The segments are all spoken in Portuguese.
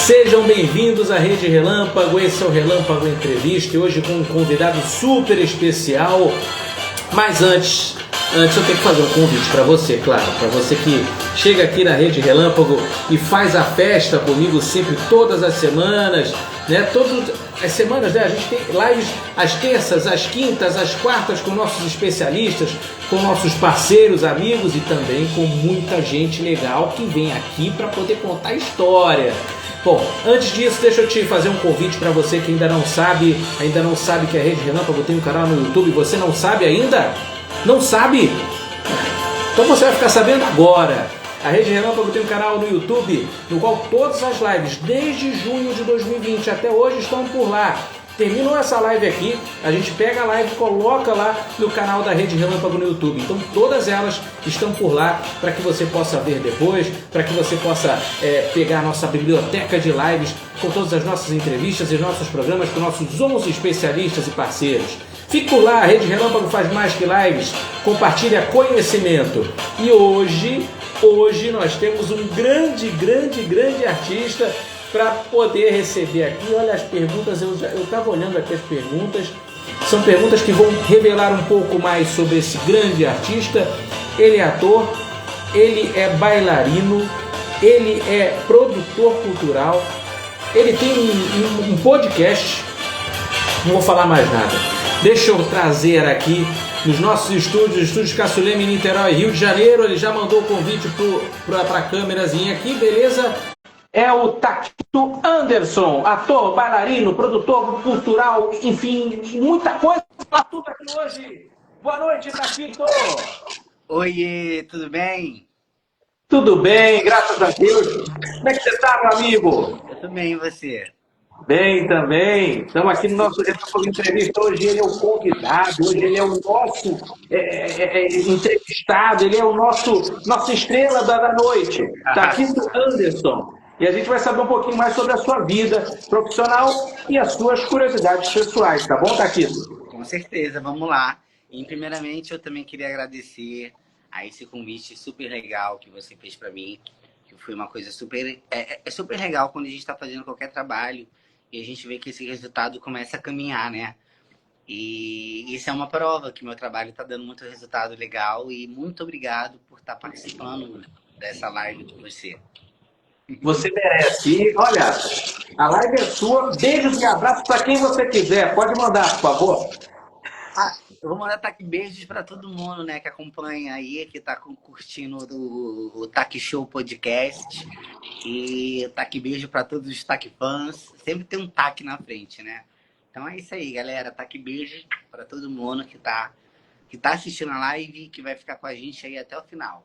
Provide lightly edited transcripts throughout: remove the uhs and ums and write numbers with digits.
Sejam bem-vindos à Rede Relâmpago, esse é o Relâmpago Entrevista e hoje com um convidado super especial. Mas antes eu tenho que fazer um convite para você, claro, para você que chega aqui na Rede Relâmpago e faz a festa comigo sempre todas as semanas, né? Todas as semanas, né? A gente tem lives às terças, às quintas, às quartas com nossos especialistas, com nossos parceiros, amigos e também com muita gente legal que vem aqui para poder contar história. Bom, antes disso, deixa eu te fazer um convite para você que ainda não sabe que a Rede Relâmpago tem um canal no YouTube. Você não sabe ainda? Não sabe? Então você vai ficar sabendo agora. A Rede Relâmpago tem um canal no YouTube no qual todas as lives, desde junho de 2020 até hoje, estão por lá. Terminou essa live aqui, a gente pega a live e coloca lá no canal da Rede Relâmpago no YouTube. Então todas elas estão por lá para que você possa ver depois, para que você possa pegar a nossa biblioteca de lives com todas as nossas entrevistas e nossos programas com nossos 11 especialistas e parceiros. Fique por lá, a Rede Relâmpago faz mais que lives, compartilha conhecimento. E hoje nós temos um grande artista para poder receber aqui. Olha as perguntas, eu estava olhando aqui as perguntas. São perguntas que vão revelar um pouco mais sobre esse grande artista. Ele é ator, ele é bailarino, ele é produtor cultural, ele tem um podcast. Não vou falar mais nada. Deixa eu trazer aqui nos nossos estúdios Caçulema em Niterói, Rio de Janeiro. Ele já mandou o convite para a câmerazinha aqui, beleza? É o Taquito Anderson, ator, bailarino, produtor cultural, enfim, muita coisa para tudo aqui hoje. Boa noite, Taquito! Oiê, tudo bem? Tudo bem, graças a Deus. Como é que você está, meu amigo? Eu tô bem, e você? Bem também. Estamos aqui no nosso Relâmpago Entrevista. Hoje ele é o convidado, hoje ele é o nosso entrevistado, ele é o nossa estrela da noite, Taquito Anderson. E a gente vai saber um pouquinho mais sobre a sua vida profissional e as suas curiosidades pessoais, tá bom, Taquito? Com certeza, vamos lá. E, primeiramente, eu também queria agradecer a esse convite super legal que você fez para mim, que foi uma coisa super... É super legal quando a gente está fazendo qualquer trabalho e a gente vê que esse resultado começa a caminhar, né? E isso é uma prova que meu trabalho está dando muito resultado legal e muito obrigado por estar participando dessa live com você. Você merece. E, olha, a live é sua. Beijos e abraços para quem você quiser. Pode mandar, por favor. Eu vou mandar beijos para todo mundo, né, que acompanha aí, que tá curtindo o Taque Show Podcast. E beijo para todos os Taque fãs. Sempre tem um Taque na frente, né? Então é isso aí, galera. Beijo para todo mundo que tá assistindo a live e que vai ficar com a gente aí até o final.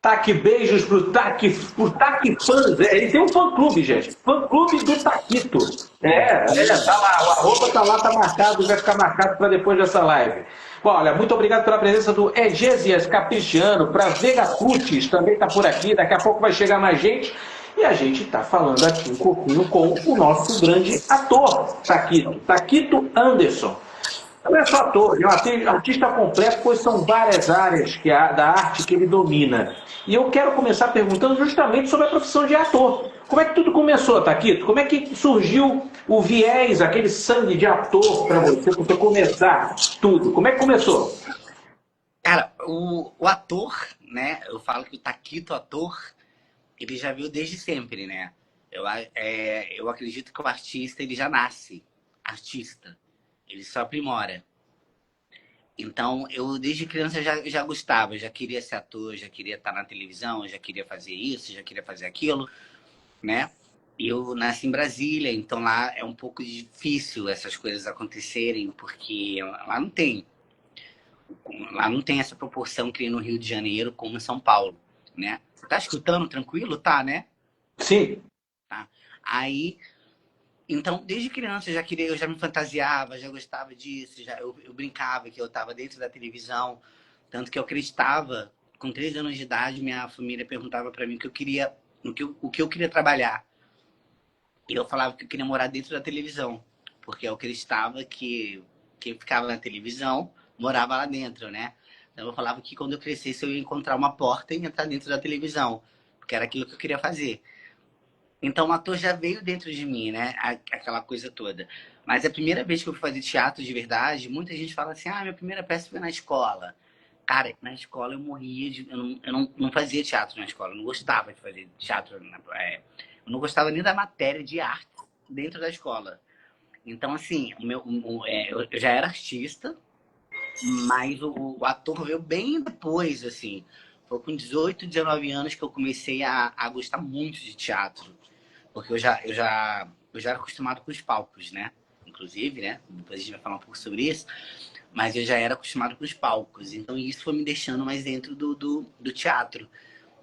Taque beijos pro Taque fãs. Ele tem um fã-clube, gente. Fã-clube do Taquito. Tá lá, o arroba tá lá, tá marcado, vai ficar marcado para depois dessa live. Bom, olha, muito obrigado pela presença do Egésias Caprichiano, para Vega Cutis, também tá por aqui, daqui a pouco vai chegar mais gente. E a gente tá falando aqui um pouquinho com o nosso grande ator, Taquito Anderson. Não é só ator, ele é um artista completo, pois são várias áreas da arte que ele domina. E eu quero começar perguntando justamente sobre a profissão de ator. Como é que tudo começou, Taquito? Como é que surgiu o viés, aquele sangue de ator para você começar tudo? Como é que começou? Cara, o ator, né? Eu falo que o Taquito ator, ele já veio desde sempre, né? Eu acredito que o artista, ele já nasce artista. Ele só aprimora. Então, eu desde criança já gostava, já queria ser ator, já queria estar na televisão, já queria fazer isso, já queria fazer aquilo, né? Eu nasci em Brasília, então lá é um pouco difícil essas coisas acontecerem, porque lá não tem essa proporção que no Rio de Janeiro como em São Paulo, né? Você tá escutando tranquilo? Tá, né? Sim. Tá. Aí... Então, desde criança eu já me fantasiava, já gostava disso, eu brincava que eu estava dentro da televisão, tanto que eu acreditava, com 3 anos de idade, minha família perguntava para mim o que eu queria trabalhar. E eu falava que eu queria morar dentro da televisão, porque eu acreditava que quem ficava na televisão morava lá dentro, né? Então eu falava que quando eu crescesse eu ia encontrar uma porta e entrar dentro da televisão, porque era aquilo que eu queria fazer. Então o ator já veio dentro de mim, né? Aquela coisa toda. Mas a primeira vez que eu fui fazer teatro de verdade, muita gente fala assim: ah, minha primeira peça foi na escola. Cara, na escola eu morria de. Eu não fazia teatro na escola, eu não gostava de fazer teatro. Eu não gostava nem da matéria de arte dentro da escola. Então, assim, eu já era artista, mas o ator veio bem depois, assim. Foi com 18, 19 anos que eu comecei a gostar muito de teatro. Porque eu já era acostumado com os palcos, né? Inclusive, né? Depois a gente vai falar um pouco sobre isso. Mas eu já era acostumado com os palcos. Então isso foi me deixando mais dentro do teatro.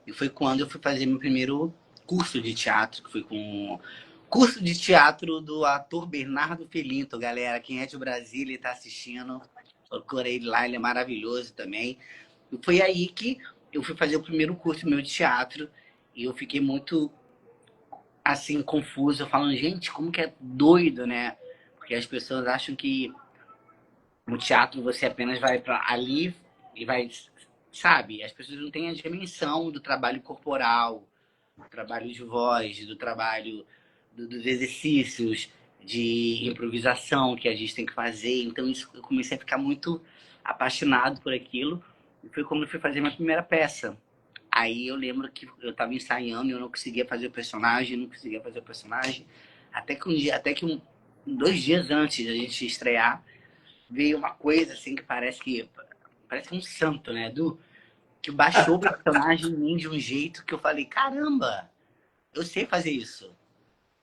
E foi quando eu fui fazer meu primeiro curso de teatro, que foi com o curso de teatro do ator Bernardo Felinto, galera. Quem é de Brasília e está assistindo, procura ele lá, ele é maravilhoso também. E foi aí que eu fui fazer o primeiro curso meu de teatro. E eu fiquei muito, assim, confuso, falando, gente, como que é doido, né? Porque as pessoas acham que no teatro você apenas vai para ali e vai, sabe? As pessoas não têm a dimensão do trabalho corporal, do trabalho de voz, do trabalho dos exercícios de improvisação que a gente tem que fazer. Então isso, eu comecei a ficar muito apaixonado por aquilo e foi como eu fui fazer minha primeira peça. Aí eu lembro que eu estava ensaiando e eu não conseguia fazer o personagem, não conseguia fazer o personagem, dois dias antes da gente estrear, veio uma coisa assim que parece um santo, né? Que baixou o personagem em mim de um jeito que eu falei, caramba, eu sei fazer isso.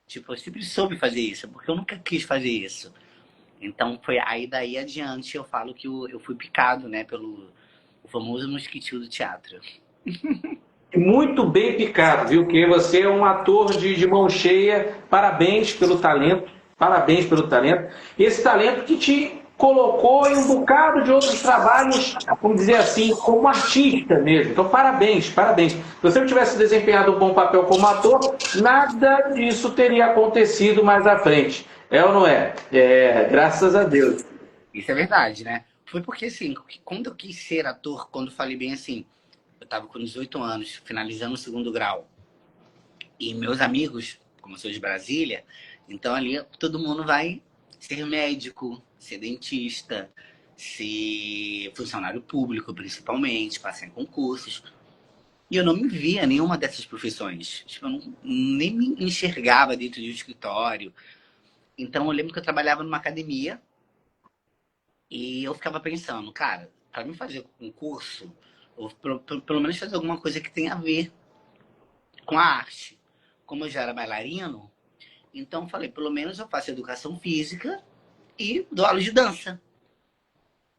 Tipo, eu sempre soube fazer isso, porque eu nunca quis fazer isso. Então foi aí daí adiante eu falo que eu fui picado, né, pelo o famoso mosquitinho do teatro. Muito bem picado, viu? Que você é um ator de mão cheia. Parabéns pelo talento. Parabéns pelo talento. Esse talento que te colocou em um bocado de outros trabalhos, vamos dizer assim, como artista mesmo. Então, parabéns, parabéns. Se você não tivesse desempenhado um bom papel como ator, nada disso teria acontecido mais à frente. É ou não é? É, graças a Deus. Isso é verdade, né? Foi porque assim, quando eu quis ser ator, quando falei bem assim, eu tava com 18 anos, finalizando o segundo grau. E meus amigos, como eu sou de Brasília, então ali todo mundo vai ser médico, ser dentista, ser funcionário público, principalmente, passar em concursos. E eu não me via nenhuma dessas profissões. Tipo, eu nem me enxergava dentro de um escritório. Então eu lembro que eu trabalhava numa academia e eu ficava pensando, cara, para mim fazer um curso, ou pelo menos fazer alguma coisa que tenha a ver com a arte. Como eu já era bailarino, então falei, pelo menos eu faço educação física e dou aula de dança.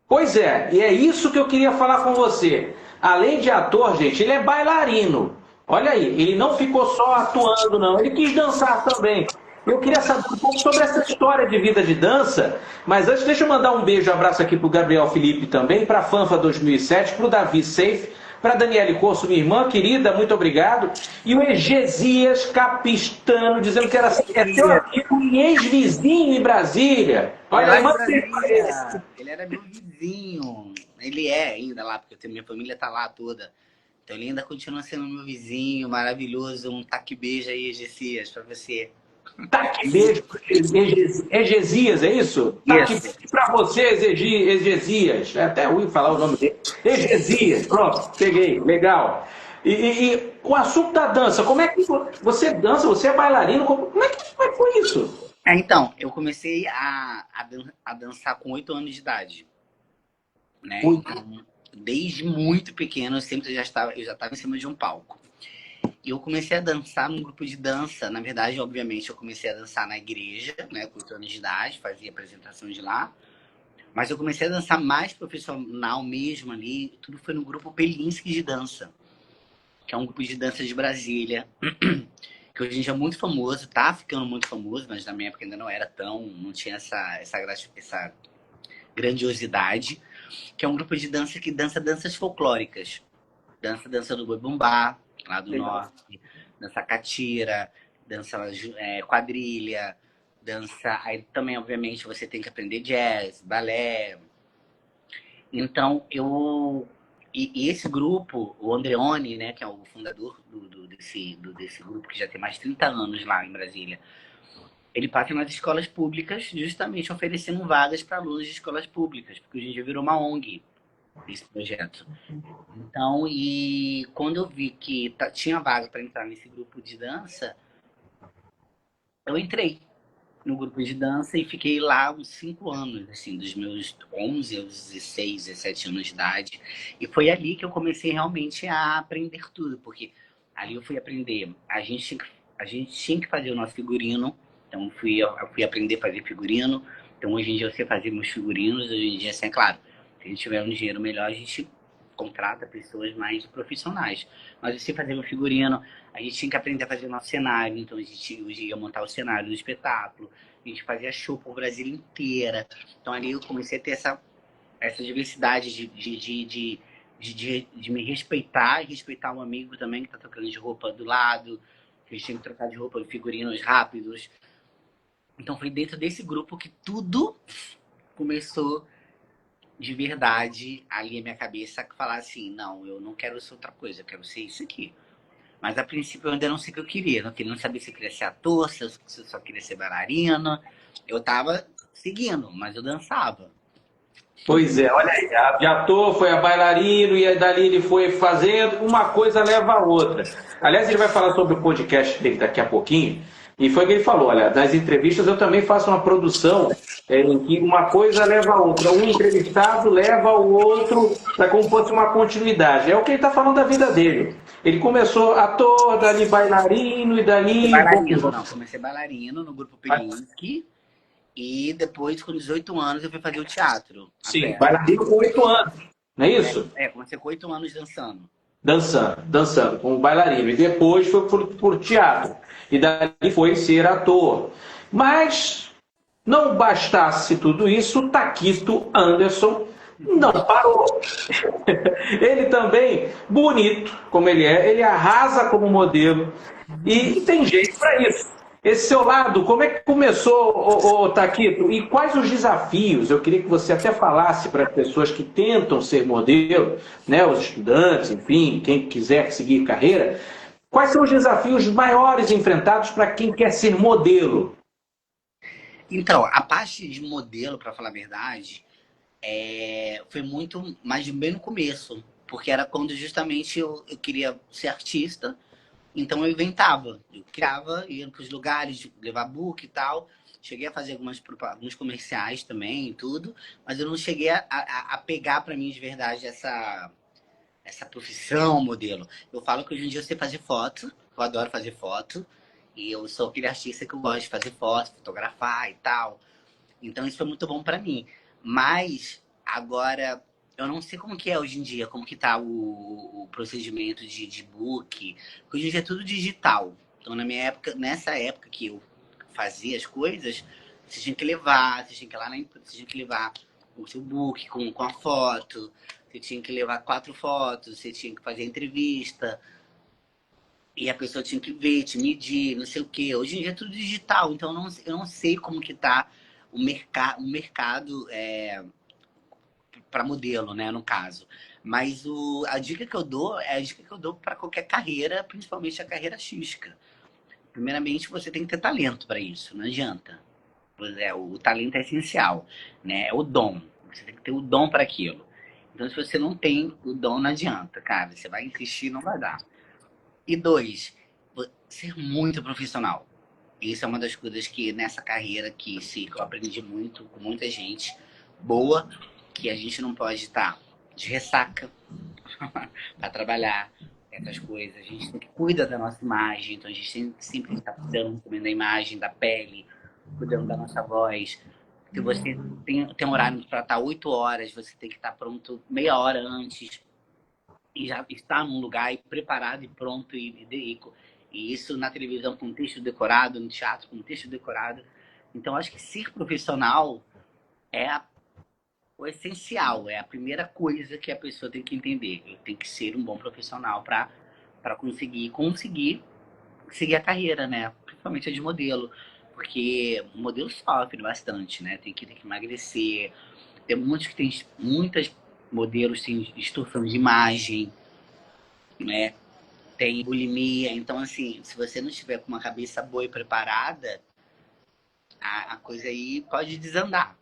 Pois é, e é isso que eu queria falar com você. Além de ator, gente, ele é bailarino. Olha aí, ele não ficou só atuando, não. Ele quis dançar também. Eu queria saber um pouco sobre essa história de vida de dança, mas antes deixa eu mandar um beijo, um abraço aqui para o Gabriel Felipe também, para a Fanfa 2007, para o Davi Safe, para a Daniele Corso, minha irmã querida, muito obrigado. E o Egesias Capistano, dizendo que é teu amigo e ex-vizinho em Brasília. É Olha lá aí, de manda um beijo para ele. Brasília. Ele era meu vizinho. Ele é ainda lá, porque minha família tá lá toda. Então ele ainda continua sendo meu vizinho, maravilhoso. Um taque beijo aí, Egesias, pra você. Tá aqui, beijo, Egesias, é isso? Tá aqui Isso. para você, Egesias. É até ruim falar o nome dele. Egesias, pronto, peguei, legal. E o assunto da dança, como é que você dança, você é bailarino, como é que foi isso? Então, eu comecei a dançar com 8 anos de idade, né? Ui. Então, desde muito pequeno, eu já estava em cima de um palco. E eu comecei a dançar num grupo de dança. Na verdade, obviamente, eu comecei a dançar na igreja, né, com 8 anos de idade, fazia apresentação de lá. Mas eu comecei a dançar mais profissional mesmo ali. Tudo foi no grupo Pelinski de Dança, que é um grupo de dança de Brasília, que hoje em dia é muito famoso, tá ficando muito famoso, mas na minha época ainda não era tão, não tinha essa grandiosidade, que é um grupo de dança que dança danças folclóricas. Dança do boi bumbá, lá do Legal. norte, dança catira, dança quadrilha, dança. Aí também, obviamente, você tem que aprender jazz, balé. Então, eu E esse grupo, o Andreoni, né, que é o fundador desse grupo, que já tem mais de 30 anos lá em Brasília, ele passa nas escolas públicas justamente oferecendo vagas para alunos de escolas públicas, porque hoje em dia virou uma ONG esse projeto. Então, e quando eu vi que tinha vaga para entrar nesse grupo de dança, eu entrei no grupo de dança e fiquei lá uns 5 anos, assim, dos meus 11 aos 16, 17 anos de idade. E foi ali que eu comecei realmente a aprender tudo, porque ali eu fui aprender, a gente tinha que fazer o nosso figurino, então eu fui aprender a fazer figurino. Então hoje em dia eu sei fazer meus figurinos, hoje em dia, assim, é claro, se a gente tiver um dinheiro melhor, a gente contrata pessoas mais profissionais. Mas eu sei fazer meu figurino, a gente tinha que aprender a fazer o nosso cenário, então a gente hoje ia montar o cenário do espetáculo, a gente fazia show por Brasília inteira. Então ali eu comecei a ter essa diversidade de me respeitar e respeitar um amigo também que tá trocando de roupa do lado, que a gente tinha que trocar de roupa, figurinos rápidos. Então foi dentro desse grupo que tudo começou de verdade ali a minha cabeça falar assim, não, eu não quero ser outra coisa, eu quero ser isso aqui. Mas a princípio eu ainda não sei o que eu queria. Não queria, não sabia se eu queria ser ator, se eu só queria ser bailarina. Eu tava seguindo, mas eu dançava. Pois é, olha aí, de ator foi a bailarino e aí dali ele foi fazendo, uma coisa leva a outra. Aliás, ele vai falar sobre o podcast dele daqui a pouquinho, e foi o que ele falou, olha, nas entrevistas eu também faço uma produção em que uma coisa leva a outra, um entrevistado leva ao outro, é como se fosse uma continuidade. É o que ele está falando da vida dele. Ele começou ator, dali bailarino, e dali... Bailarino, não. Comecei bailarino no grupo Pelinski. E depois, com 18 anos, eu fui fazer o teatro. Sim, bailarino com 8 anos, não é isso? Comecei com 8 anos dançando. Dançando como bailarino. E depois foi por teatro. E daí foi ser ator. Mas não bastasse tudo isso, o Taquito Anderson não parou. Ele também, bonito como ele arrasa como modelo. E tem jeito para isso. Esse seu lado, como é que começou, Taquito? E quais os desafios? Eu queria que você até falasse para as pessoas que tentam ser modelo, né, os estudantes, enfim, quem quiser seguir carreira, quais são os desafios maiores enfrentados para quem quer ser modelo? Então, a parte de modelo, para falar a verdade, foi muito mais bem no começo. Porque era quando justamente eu queria ser artista. Então eu inventava, eu criava, ia para os lugares, levar book e tal. Cheguei a fazer alguns comerciais também e tudo, mas eu não cheguei a pegar para mim de verdade essa profissão modelo. Eu falo que hoje em dia eu sei fazer foto, eu adoro fazer foto, e eu sou aquele artista que eu gosto de fazer foto, fotografar e tal. Então isso foi muito bom para mim. Mas agora eu não sei como que é hoje em dia, como que tá o procedimento de book. Hoje em dia é tudo digital. Então na minha época, nessa época que eu fazia as coisas, você tinha que levar, você tinha que ir lá você tinha que levar o seu book com a foto, você tinha que levar 4 fotos, você tinha que fazer a entrevista. E a pessoa tinha que ver, te medir, não sei o quê. Hoje em dia é tudo digital, então eu não sei como que tá o mercado para modelo, né, no caso. Mas a dica que eu dou é a dica que eu dou para qualquer carreira, principalmente a carreira artística. Primeiramente, você tem que ter talento para isso, não adianta. O talento é essencial, né? É o dom. Você tem que ter o dom para aquilo. Então, se você não tem o dom, não adianta, cara. Você vai insistir, não vai dar. E 2, ser muito profissional. Isso é uma das coisas que nessa carreira que eu aprendi muito com muita gente boa, que a gente não pode estar de ressaca para trabalhar essas coisas. A gente tem que cuidar da nossa imagem, então a gente sempre tem que estar cuidando também da imagem, da pele, cuidando da nossa voz. Se você tem um horário para estar 8 horas, você tem que estar pronto meia hora antes e já estar num lugar preparado e pronto e isso na televisão com texto decorado, no teatro com texto decorado. Então acho que ser profissional é o essencial, é a primeira coisa que a pessoa tem que entender. Eu tenho que ser um bom profissional para conseguir seguir a carreira, né? Principalmente a de modelo, porque o modelo sofre bastante, né? Tem que emagrecer. Tem muitos que tem muitas modelos têm distorção de imagem, né? Tem bulimia. Então, assim, se você não estiver com uma cabeça boa e preparada, a coisa aí pode desandar.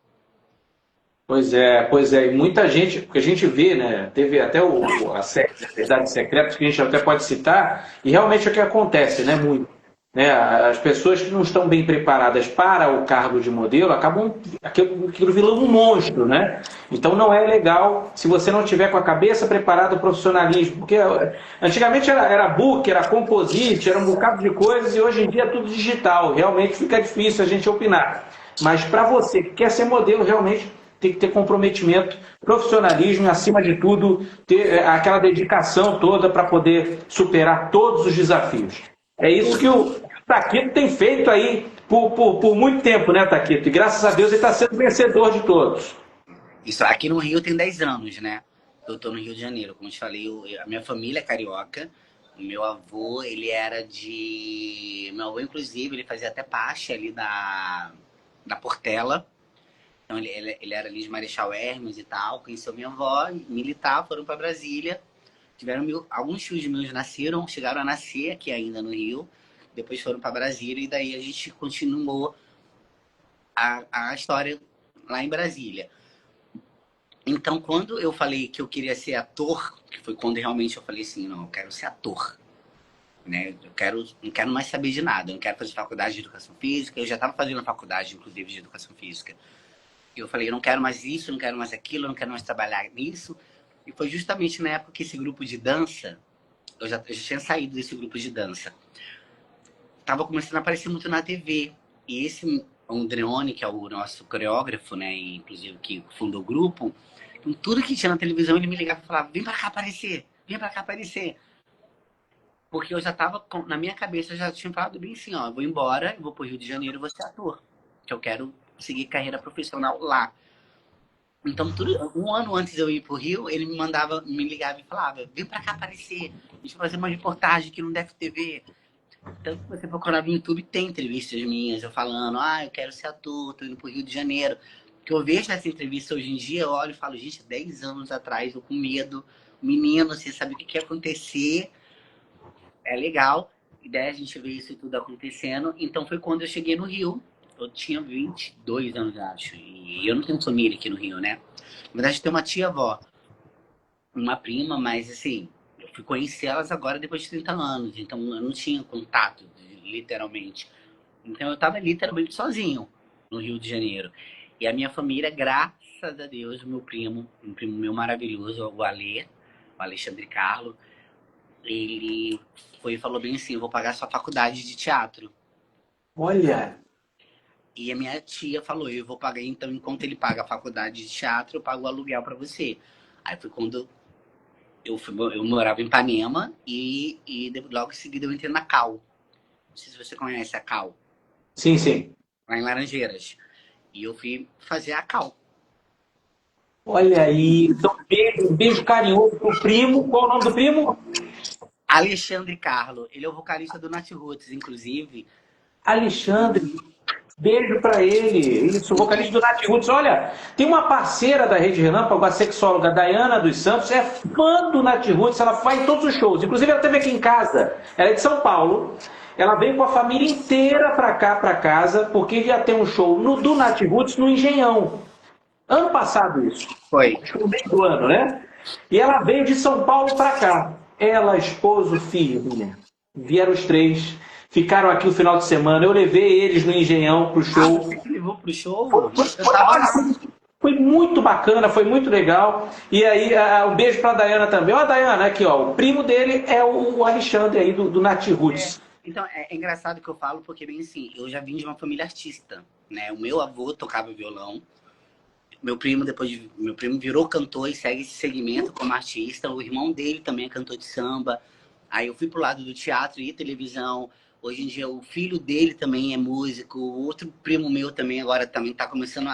Pois é, e muita gente, porque a gente vê, né? Teve até a série Verdades Secretas, que a gente até pode citar, e realmente é o que acontece, né? Muito. Né? As pessoas que não estão bem preparadas para o cargo de modelo acabam aquilo virando um monstro, né? Então não é legal se você não tiver com a cabeça preparada o profissionalismo, porque antigamente era book, era composite, era um bocado de coisas, e hoje em dia é tudo digital. Realmente fica difícil a gente opinar. Mas para você que quer ser modelo, realmente tem que ter comprometimento, profissionalismo e, acima de tudo, ter aquela dedicação toda para poder superar todos os desafios. É isso que o Taquito tem feito aí por muito tempo, né, Taquito? E graças a Deus ele está sendo vencedor de todos. Isso aqui no Rio tem 10 anos, né? Eu tô no Rio de Janeiro. Como eu te falei, a minha família é carioca. O meu avô, ele era de... Meu avô, inclusive, ele fazia até parte ali da Portela. Então, ele era ali de Marechal Hermes e tal. Conheceu minha avó, militar, foram para Brasília. Alguns tios meus nasceram, chegaram a nascer aqui ainda no Rio. Depois foram para Brasília e daí a gente continuou a história lá em Brasília. Então, quando eu falei que eu queria ser ator, que foi quando realmente eu falei assim, não, eu quero ser ator. Né? Não quero mais saber de nada. Eu não quero fazer faculdade de educação física. Eu já estava fazendo faculdade, inclusive, de educação física. Eu falei, eu não quero mais isso, eu não quero mais aquilo, eu não quero mais trabalhar nisso. E foi justamente na época que esse grupo de dança, eu já tinha saído desse grupo de dança. Tava começando a aparecer muito na TV. E esse Andreoni, que é o nosso coreógrafo, né, e inclusive que fundou o grupo, então, tudo que tinha na televisão ele me ligava e falava, vem pra cá aparecer, vem pra cá aparecer. Porque eu já tava, na minha cabeça, eu já tinha falado bem assim, ó, eu vou embora, eu vou pro Rio de Janeiro e vou ser ator. Que eu quero seguir carreira profissional lá. Então, um ano antes de eu ir pro Rio, ele me ligava e falava, vem pra cá aparecer, a gente vai fazer uma reportagem aqui no Def TV. Tanto que você procurar no YouTube, tem entrevistas minhas, eu falando, eu quero ser ator, tô indo pro Rio de Janeiro. Que eu vejo essa entrevista hoje em dia, eu olho e falo, gente, 10 anos atrás, eu com medo, menino, você sabe o que ia acontecer, é legal. E daí a gente vê isso tudo acontecendo. Então foi quando eu cheguei no Rio, eu tinha 22 anos, acho, e eu não tenho família aqui no Rio, né? Na verdade, tem uma tia-avó, uma prima, mas assim, eu fui conhecer elas agora depois de 30 anos, então eu não tinha contato, literalmente. Então eu tava literalmente sozinho no Rio de Janeiro. E a minha família, graças a Deus, um primo meu maravilhoso, o Ale, o Alexandre Carlo, ele foi e falou bem assim, eu vou pagar sua faculdade de teatro. Olha, E a minha tia falou, eu vou pagar, então, enquanto ele paga a faculdade de teatro, eu pago o aluguel pra você. Aí foi quando eu morava em Ipanema e logo em seguida eu entrei na Cal. Não sei se você conhece a Cal, sim, sim. lá em Laranjeiras. E eu fui fazer a Cal. Olha aí, então um beijo carinhoso pro primo. Qual o nome do primo? Alexandre Carlo, ele é o vocalista do Nat Roots, inclusive. Alexandre. Beijo pra ele. Isso, vocalista do Nath Roots. Olha, tem uma parceira da Rede Relâmpago, a sexóloga Dayana dos Santos, é fã do Nath Roots, ela vai em todos os shows. Inclusive, ela esteve aqui em casa. Ela é de São Paulo. Ela veio com a família inteira pra cá, pra casa, porque ia ter um show do Nath Roots no Engenhão. Ano passado isso. Foi. Acho que no meio do ano, né? E ela veio de São Paulo pra cá. Ela, esposo, filho, mulher. Vieram os três. Ficaram aqui o final de semana. Eu levei eles no Engenhão pro show. Você que levou pro show? Foi muito bacana, foi muito legal. E aí, um beijo pra Dayana também. Ó, a Dayana, aqui, ó. O primo dele é o Alexandre aí, do Nath Roots. Então, é engraçado que eu falo, porque, bem assim, eu já vim de uma família artista, né? O meu avô tocava violão. Meu primo virou cantor e segue esse segmento como artista. O irmão dele também é cantor de samba. Aí eu fui pro lado do teatro e televisão. Hoje em dia o filho dele também é músico. O outro primo meu também agora também tá começando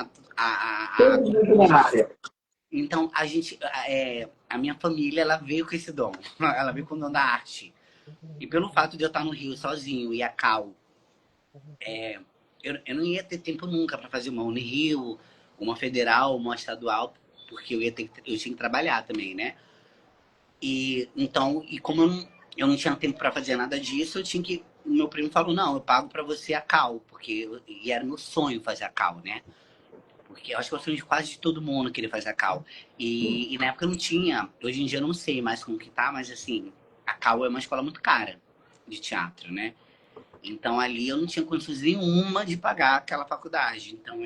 Então a minha família, ela veio com esse dom. Ela veio com o dom da arte. E pelo fato de eu estar no Rio sozinho e a Cal, eu não ia ter tempo nunca para fazer uma Unirio, uma federal, uma estadual, porque eu tinha que trabalhar também, né? E então, como eu não tinha tempo para fazer nada disso, eu tinha que. O meu primo falou: não, eu pago para você a cal, e era meu sonho fazer a cal, né? Porque eu acho que é o sonho de quase de todo mundo querer fazer a cal. E na época não tinha, hoje em dia eu não sei mais como que tá, mas assim, a cal é uma escola muito cara de teatro, né? Então ali eu não tinha condições nenhuma de pagar aquela faculdade. Então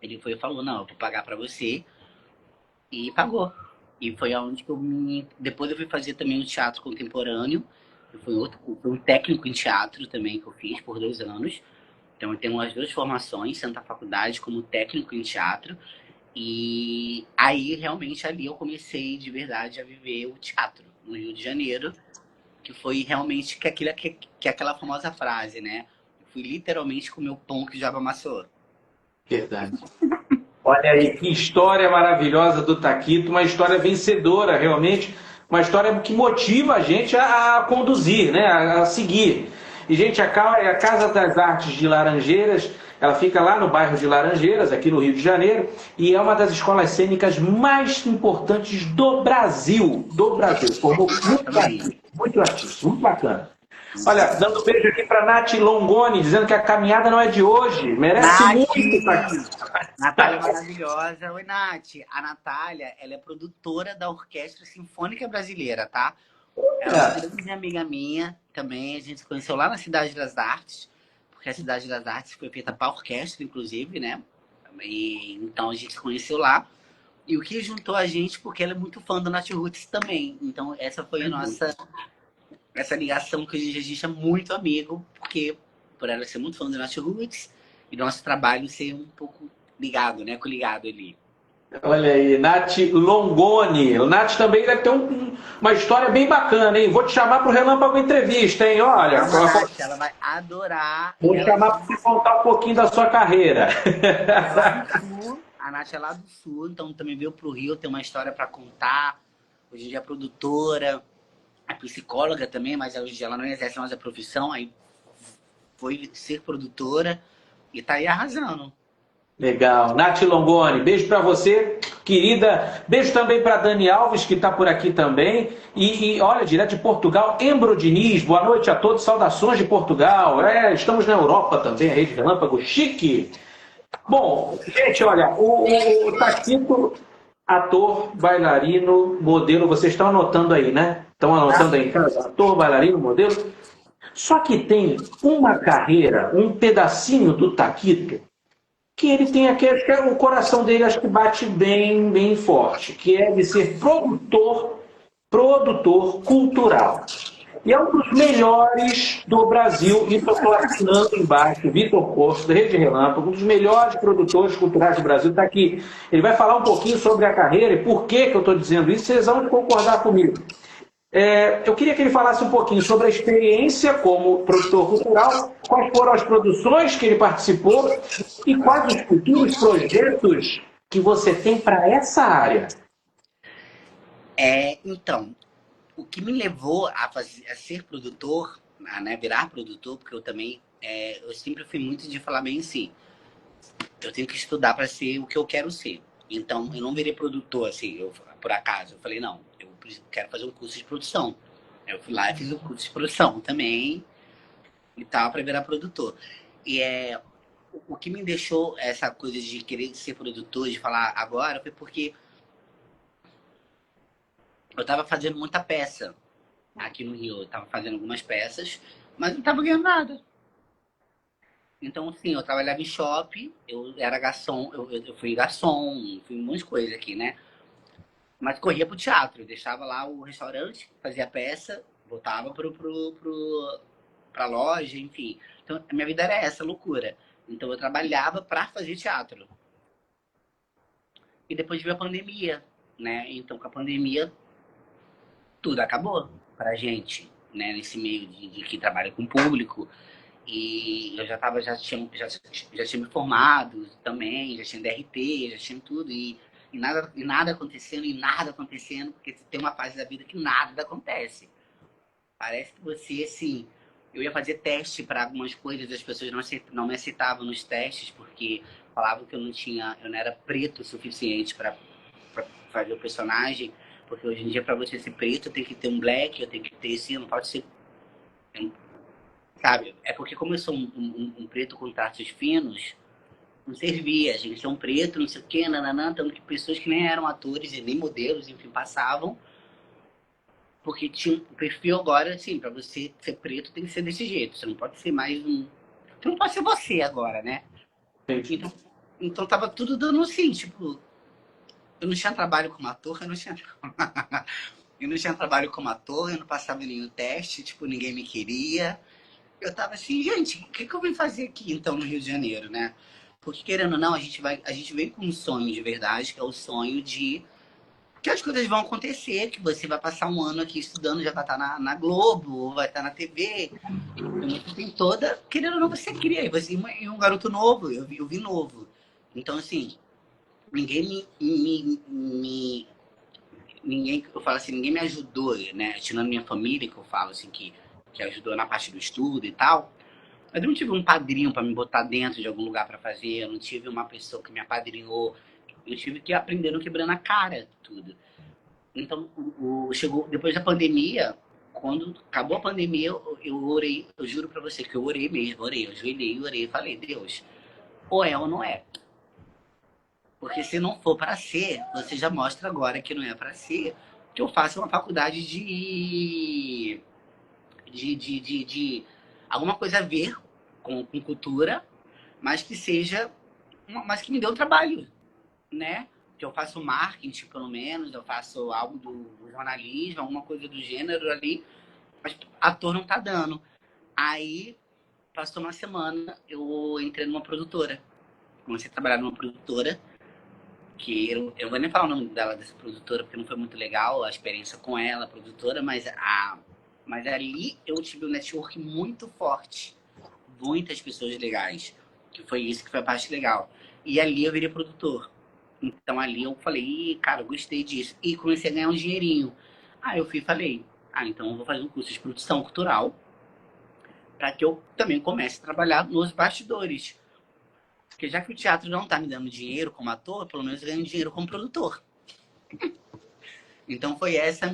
ele foi e falou: não, eu vou pagar para você. E pagou. E foi aonde que eu me. Depois eu fui fazer também o teatro contemporâneo. Foi um técnico em teatro também que eu fiz por 2 anos. Então eu tenho as duas formações, tanto a faculdade como técnico em teatro. E aí realmente ali eu comecei de verdade a viver o teatro no Rio de Janeiro, que foi realmente que é aquela famosa frase, né? Eu fui literalmente comer o pão que o diabo amassou. Verdade. Olha aí, que história maravilhosa do Taquito, uma história vencedora, realmente, uma história que motiva a gente a conduzir, né, a seguir. E, gente, a Casa das Artes de Laranjeiras, ela fica lá no bairro de Laranjeiras, aqui no Rio de Janeiro, e é uma das escolas cênicas mais importantes do Brasil. Do Brasil. Formou muito artista, muito bacana. Olha, dando um beijo aqui para Nath Longoni, dizendo que a caminhada não é de hoje, merece Nath! muito, Taquito. Natália é maravilhosa. Oi, Nath. A Natália, ela é produtora da Orquestra Sinfônica Brasileira, tá? Ela é uma grande amiga minha também. A gente se conheceu lá na Cidade das Artes, porque a Cidade das Artes foi feita para orquestra, inclusive, né? E, então a gente se conheceu lá. E o que juntou a gente, porque ela é muito fã do Nath Roots também. Então essa foi a essa ligação que a gente é muito amigo, porque por ela ser muito fã do Nath Roots e nosso trabalho ser um pouco ligado, né? Coligado ali. Olha aí, Nath Longoni. O Nath também deve ter uma história bem bacana, hein? Vou te chamar para o Relâmpago Entrevista, hein? Olha, Nath, ela vai adorar. vou chamar para você contar um pouquinho da sua carreira. Ela é lá do Sul. A Nath é lá do Sul, então também veio pro Rio, tem uma história para contar. Hoje em dia é produtora, é psicóloga também, mas hoje em dia ela não exerce mais a profissão, aí foi ser produtora e tá aí arrasando. Legal. Nath Longoni, beijo para você, querida. Beijo também para Dani Alves, que está por aqui também. Olha, direto de Portugal, Embro Diniz, boa noite a todos, saudações de Portugal. Estamos na Europa também, a Rede Relâmpago, chique. Bom, gente, olha, o Taquito, ator, bailarino, modelo, vocês estão anotando aí, né? Estão anotando aí em casa? Ator, bailarino, modelo. Só que tem uma carreira, um pedacinho do Taquito, que ele tem aquele, o coração dele acho que bate bem, bem forte, que é de ser produtor cultural. E é um dos melhores do Brasil, e estou assinando embaixo, Vitor Corso, da Rede Relâmpago, um dos melhores produtores culturais do Brasil, está aqui. Ele vai falar um pouquinho sobre a carreira e por que eu estou dizendo isso, vocês vão concordar comigo. Eu queria que ele falasse um pouquinho sobre a experiência como produtor cultural, quais foram as produções que ele participou e quais os futuros projetos que você tem para essa área. Então, o que me levou a ser produtor, né, virar produtor, porque eu também, eu sempre fui muito de falar bem assim, eu tenho que estudar para ser o que eu quero ser. Então, eu não virei produtor assim, por acaso. Eu falei, não, eu quero fazer um curso de produção. Eu fui lá e fiz um curso de produção também e tal, para virar produtor. E o que me deixou essa coisa de querer ser produtor, de falar agora, foi porque eu tava fazendo muita peça aqui no Rio. Eu tava fazendo algumas peças, mas não tava ganhando nada. Então, assim, eu trabalhava em shopping, eu era garçom, eu fui garçom, fui um monte de coisa aqui, né? Mas corria pro teatro, eu deixava lá o restaurante, fazia peça, voltava pra loja, enfim. Então, a minha vida era essa, loucura. Então, eu trabalhava pra fazer teatro. E depois veio a pandemia, né? Então, com a pandemia, tudo acabou pra gente, né? Nesse meio de que trabalha com público. E eu já tinha me formado também, já tinha DRT, já tinha tudo. E nada acontecendo, porque tem uma fase da vida que nada acontece. Parece que você, assim, eu ia fazer teste para algumas coisas, as pessoas não me aceitavam nos testes, porque falavam que eu não era preto o suficiente para fazer o personagem, porque hoje em dia, para você ser preto, tem que ter um black, eu tenho que ter esse, não pode ser. Sabe? É porque, como eu sou um preto com traços finos, não servia. A gente é um preto, não sei o quê, nananã, tanto que pessoas que nem eram atores e nem modelos, enfim, passavam. Porque tinha um perfil agora, assim, pra você ser preto tem que ser desse jeito. Você não pode ser mais um. Você não pode ser você agora, né? Então, então tava tudo dando assim, tipo. Eu não tinha trabalho como ator, eu não tinha. Eu não tinha trabalho como ator, eu não passava nenhum teste, tipo, ninguém me queria. Eu tava assim, gente, o que eu vim fazer aqui então no Rio de Janeiro, né? Porque querendo ou não, a gente veio com um sonho de verdade, que é o sonho de que as coisas vão acontecer, que você vai passar um ano aqui estudando, já vai estar na Globo, vai estar na TV. Você tem toda, querendo ou não, você cria. E você é um garoto novo, eu vi novo. Então, assim, ninguém ninguém, eu falo assim, ninguém me ajudou, né? Tirando minha família, que eu falo assim, que ajudou na parte do estudo e tal. Mas eu não tive um padrinho para me botar dentro de algum lugar para fazer, eu não tive uma pessoa que me apadrinhou. Eu tive que ir aprendendo, quebrando a cara, tudo. Então, chegou depois da pandemia, quando acabou a pandemia, eu orei, eu juro pra você que eu orei mesmo, orei, eu ajoelhei, orei e falei, Deus, ou é ou não é. Porque se não for para ser, você já mostra agora que não é para ser, que eu faça uma faculdade de alguma coisa a ver com cultura, mas que seja, mas que me dê um trabalho, né? Que eu faço marketing, pelo menos, eu faço algo do jornalismo, alguma coisa do gênero ali, mas ator não tá dando. Aí, passou uma semana, eu entrei numa produtora. Comecei a trabalhar numa produtora, que eu não vou nem falar o nome dela, dessa produtora, porque não foi muito legal a experiência com ela, a produtora, mas ali eu tive um network muito forte. Muitas pessoas legais, que foi isso que foi a parte legal. E ali eu virei produtor. Então ali eu falei, cara, eu gostei disso. E comecei a ganhar um dinheirinho. Aí eu fui e falei, então eu vou fazer um curso de produção cultural para que eu também comece a trabalhar nos bastidores. Porque já que o teatro não tá me dando dinheiro como ator, pelo menos eu ganho dinheiro como produtor. Então foi esse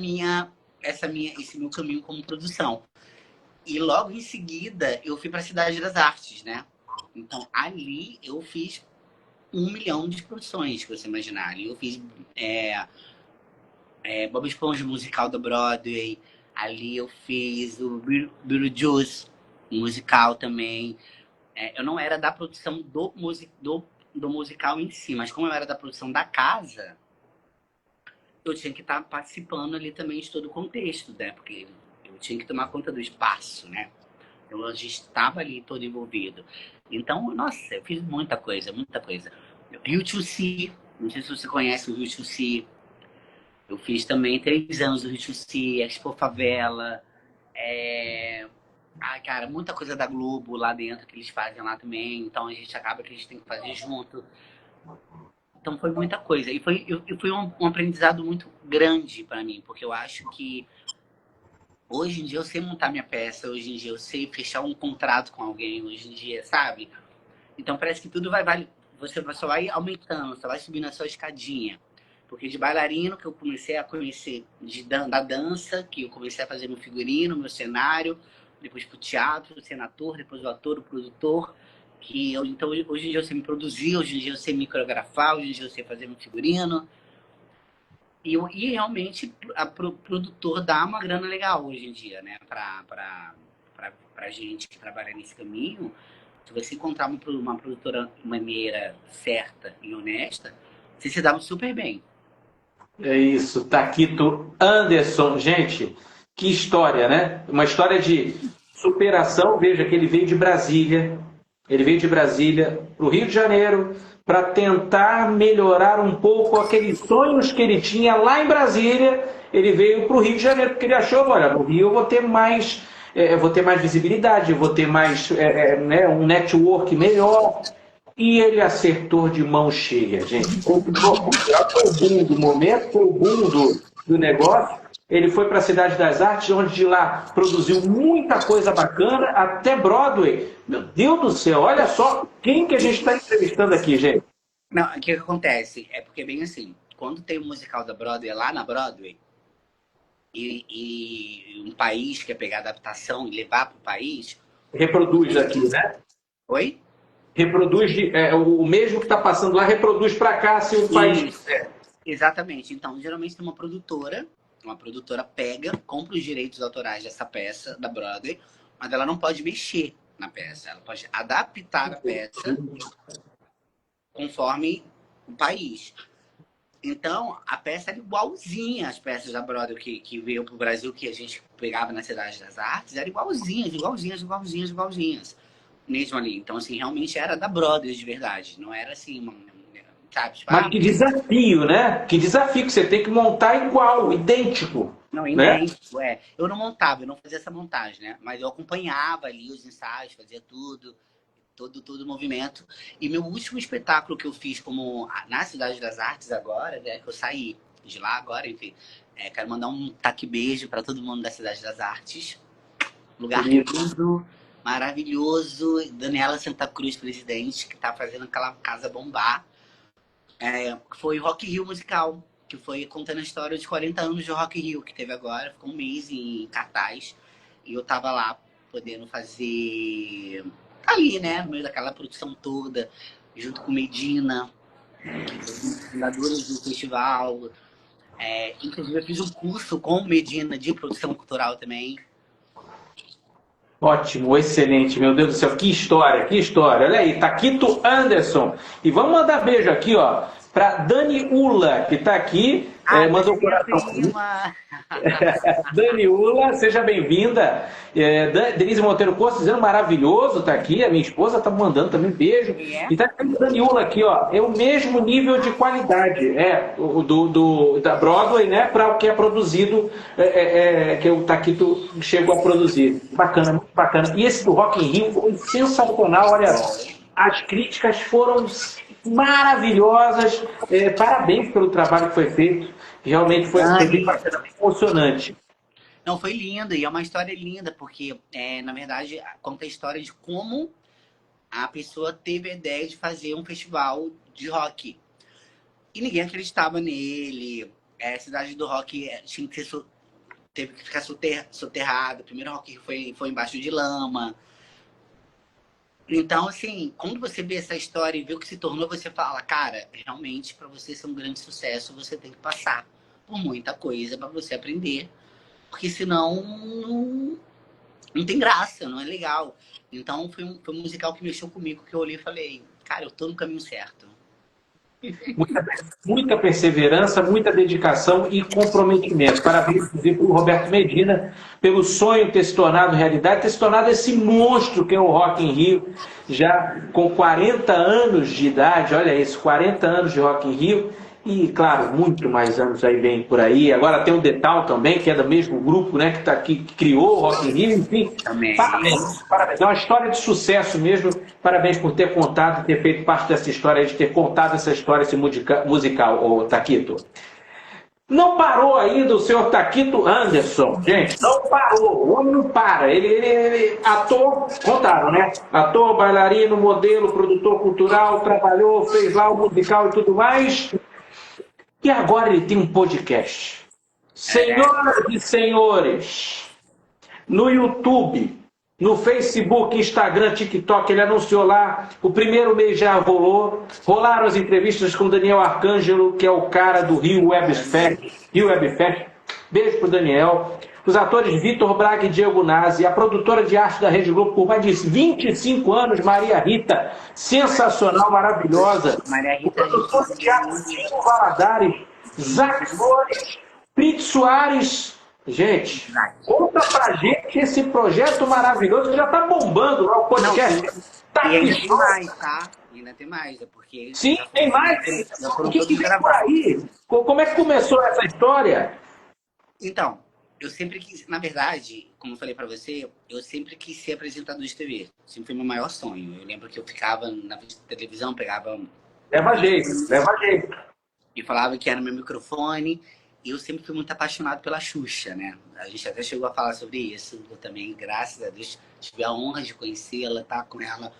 meu caminho como produção. E logo em seguida eu fui para a Cidade das Artes, né? Então ali eu fiz 1 milhão de produções, que você imaginar. Ali eu fiz Bob Esponja musical da Broadway. Ali eu fiz o Beetlejuice musical também. Eu não era da produção do musical em si, mas como eu era da produção da casa, eu tinha que estar participando ali também de todo o contexto, né? Porque eu tinha que tomar conta do espaço, né? Então a gente estava ali todo envolvido. Então, nossa, eu fiz muita coisa, muita coisa. Rio2C, não sei se você conhece o Rio2C. Eu fiz também 3 anos do Rio2C, Expo Favela. Cara, muita coisa da Globo lá dentro que eles fazem lá também. Então a gente acaba que a gente tem que fazer junto. Então foi muita coisa. E foi um aprendizado muito grande para mim, porque eu acho que hoje em dia eu sei montar minha peça, hoje em dia eu sei fechar um contrato com alguém, hoje em dia, sabe? Então parece que tudo você só vai aumentando, só vai subindo a sua escadinha. Porque de bailarino que eu comecei a conhecer, da dança, que eu comecei a fazer meu figurino, meu cenário, depois pro teatro, sendo ator, depois o ator, o produtor. Então hoje em dia eu sei me produzir, hoje em dia eu sei me coreografar, hoje em dia eu sei fazer meu figurino. E realmente a produtor dá uma grana legal hoje em dia, né? Pra gente que trabalha nesse caminho. Se você encontrar uma produtora de maneira certa e honesta, você se dá super bem. É isso, Taquito Anderson. Gente, que história, né? Uma história de superação. Veja que ele veio de Brasília. Ele veio de Brasília para o Rio de Janeiro para tentar melhorar um pouco aqueles sonhos que ele tinha lá em Brasília. Ele veio para o Rio de Janeiro porque ele achou, olha, no Rio eu vou ter mais visibilidade, eu vou ter mais um network melhor. E ele acertou de mão cheia, gente. Foi o boom do momento, foi o boom do negócio. ele foi para a Cidade das Artes, onde de lá produziu muita coisa bacana, até Broadway. Meu Deus do céu, olha só quem que a gente está entrevistando aqui, gente. Não, o que acontece? É porque, bem assim, quando tem um musical da Broadway lá na Broadway, e um país quer pegar a adaptação e levar para o país. Reproduz aqui, né? Oi? Reproduz, o mesmo que está passando lá, reproduz para cá, se o país quiser. Exatamente. Então, geralmente tem uma produtora pega, compra os direitos autorais dessa peça da Broadway, mas ela não pode mexer na peça. Ela pode adaptar a peça conforme o país. Então, a peça era igualzinha às peças da Broadway que veio para o Brasil, que a gente pegava na Cidade das Artes, era igualzinhas. Mesmo ali. Então, assim, realmente era da Broadway de verdade. Não era assim, sabe? Tipo, Mas que desafio, né? Que desafio que você tem que montar igual, idêntico. Não, idêntico, né? Eu não montava, eu não fazia essa montagem, né? Mas eu acompanhava ali os ensaios, fazia tudo. Todo o movimento. E meu último espetáculo que eu fiz como na Cidade das Artes agora, né, que eu saí de lá agora, enfim, quero mandar um beijo para todo mundo da Cidade das Artes. Lugar lindo, maravilhoso. Daniela Santa Cruz, presidente, que tá fazendo aquela casa bombar. Foi o Rock in Rio musical, que foi contando a história dos 40 anos de Rock in Rio, que teve agora, ficou um mês em cartaz. E eu tava lá podendo fazer... ali, né, no meio daquela produção toda, junto com Medina, que foi um dos fundadores do festival. Inclusive, eu fiz um curso com Medina de produção cultural também. Ótimo, excelente, meu Deus do céu, que história, que história. Olha aí, Taquito Anderson. E vamos mandar beijo aqui, ó, para Dani Ula, que está aqui, mandou um coração. Dani Ula, seja bem-vinda. Denise Monteiro Costa dizendo maravilhoso, tá aqui. A minha esposa tá mandando também beijo. E tá aqui Dani Ula aqui, ó. É o mesmo nível de qualidade, da Broadway, né, para o que é produzido, que o Taquito chegou a produzir. Bacana, muito bacana. E esse do Rock in Rio foi sensacional, olha. As críticas foram maravilhosas. Parabéns pelo trabalho que foi feito. Realmente foi bem bacana, emocionante. Não, foi lindo. E é uma história linda, porque, na verdade, conta a história de como a pessoa teve a ideia de fazer um festival de rock. E ninguém acreditava nele. A cidade do rock tinha que ser, teve que ficar soterrado. O primeiro rock foi embaixo de lama. Então, assim, quando você vê essa história e vê o que se tornou, você fala, cara, realmente, para você ser um grande sucesso, você tem que passar por muita coisa para você aprender. Porque senão não tem graça, não é legal. Então, foi um musical que mexeu comigo, que eu olhei e falei, cara, eu tô no caminho certo. Muita perseverança, muita dedicação e comprometimento. Parabéns, inclusive, para o Roberto Medina, pelo sonho ter se tornado realidade, ter se tornado esse monstro que é o Rock in Rio, já com 40 anos de idade, olha isso, 40 anos de Rock in Rio, e, claro, muito mais anos aí bem por aí. Agora tem o Detal também, que é do mesmo grupo, né, que criou o Rock in Rio, enfim. Também. Parabéns, parabéns. É uma história de sucesso mesmo. Parabéns por ter contado, ter feito parte dessa história, de ter contado essa história, esse musical, ô Taquito. Não parou ainda o senhor Taquito Anderson, gente, não parou, o homem não para, ele ator, contaram, né? Ator, bailarino, modelo, produtor cultural, trabalhou, fez lá o musical e tudo mais. E agora ele tem um podcast. Senhoras e senhores, no YouTube, no Facebook, Instagram, TikTok, ele anunciou lá, o primeiro mês já rolou, rolaram as entrevistas com Daniel Arcângelo, que é o cara do Rio Web Fest. Beijo pro Daniel. Os atores Vitor Braga e Diego Nazi, a produtora de arte da Rede Globo por mais de 25 anos, Maria Rita, sensacional, maravilhosa. Maria Rita, o produtor de teatro Tino Valadares, Zac Flores, Prit Soares. Gente, conta pra gente esse projeto maravilhoso que já tá bombando lá o podcast. E ainda tem mais, tá? Ainda tem mais, porque... Sim, tem mais. O que vem por aí? Como é que começou essa história? Então, eu sempre quis, na verdade, como eu falei pra você, eu sempre quis ser apresentador de TV. Sempre foi meu maior sonho. Eu lembro que eu ficava na televisão, pegava... Leva jeito. E falava que era meu microfone. eu sempre fui muito apaixonado pela Xuxa, né? A gente até chegou a falar sobre isso. Eu também, graças a Deus, tive a honra de conhecê-la, estar com ela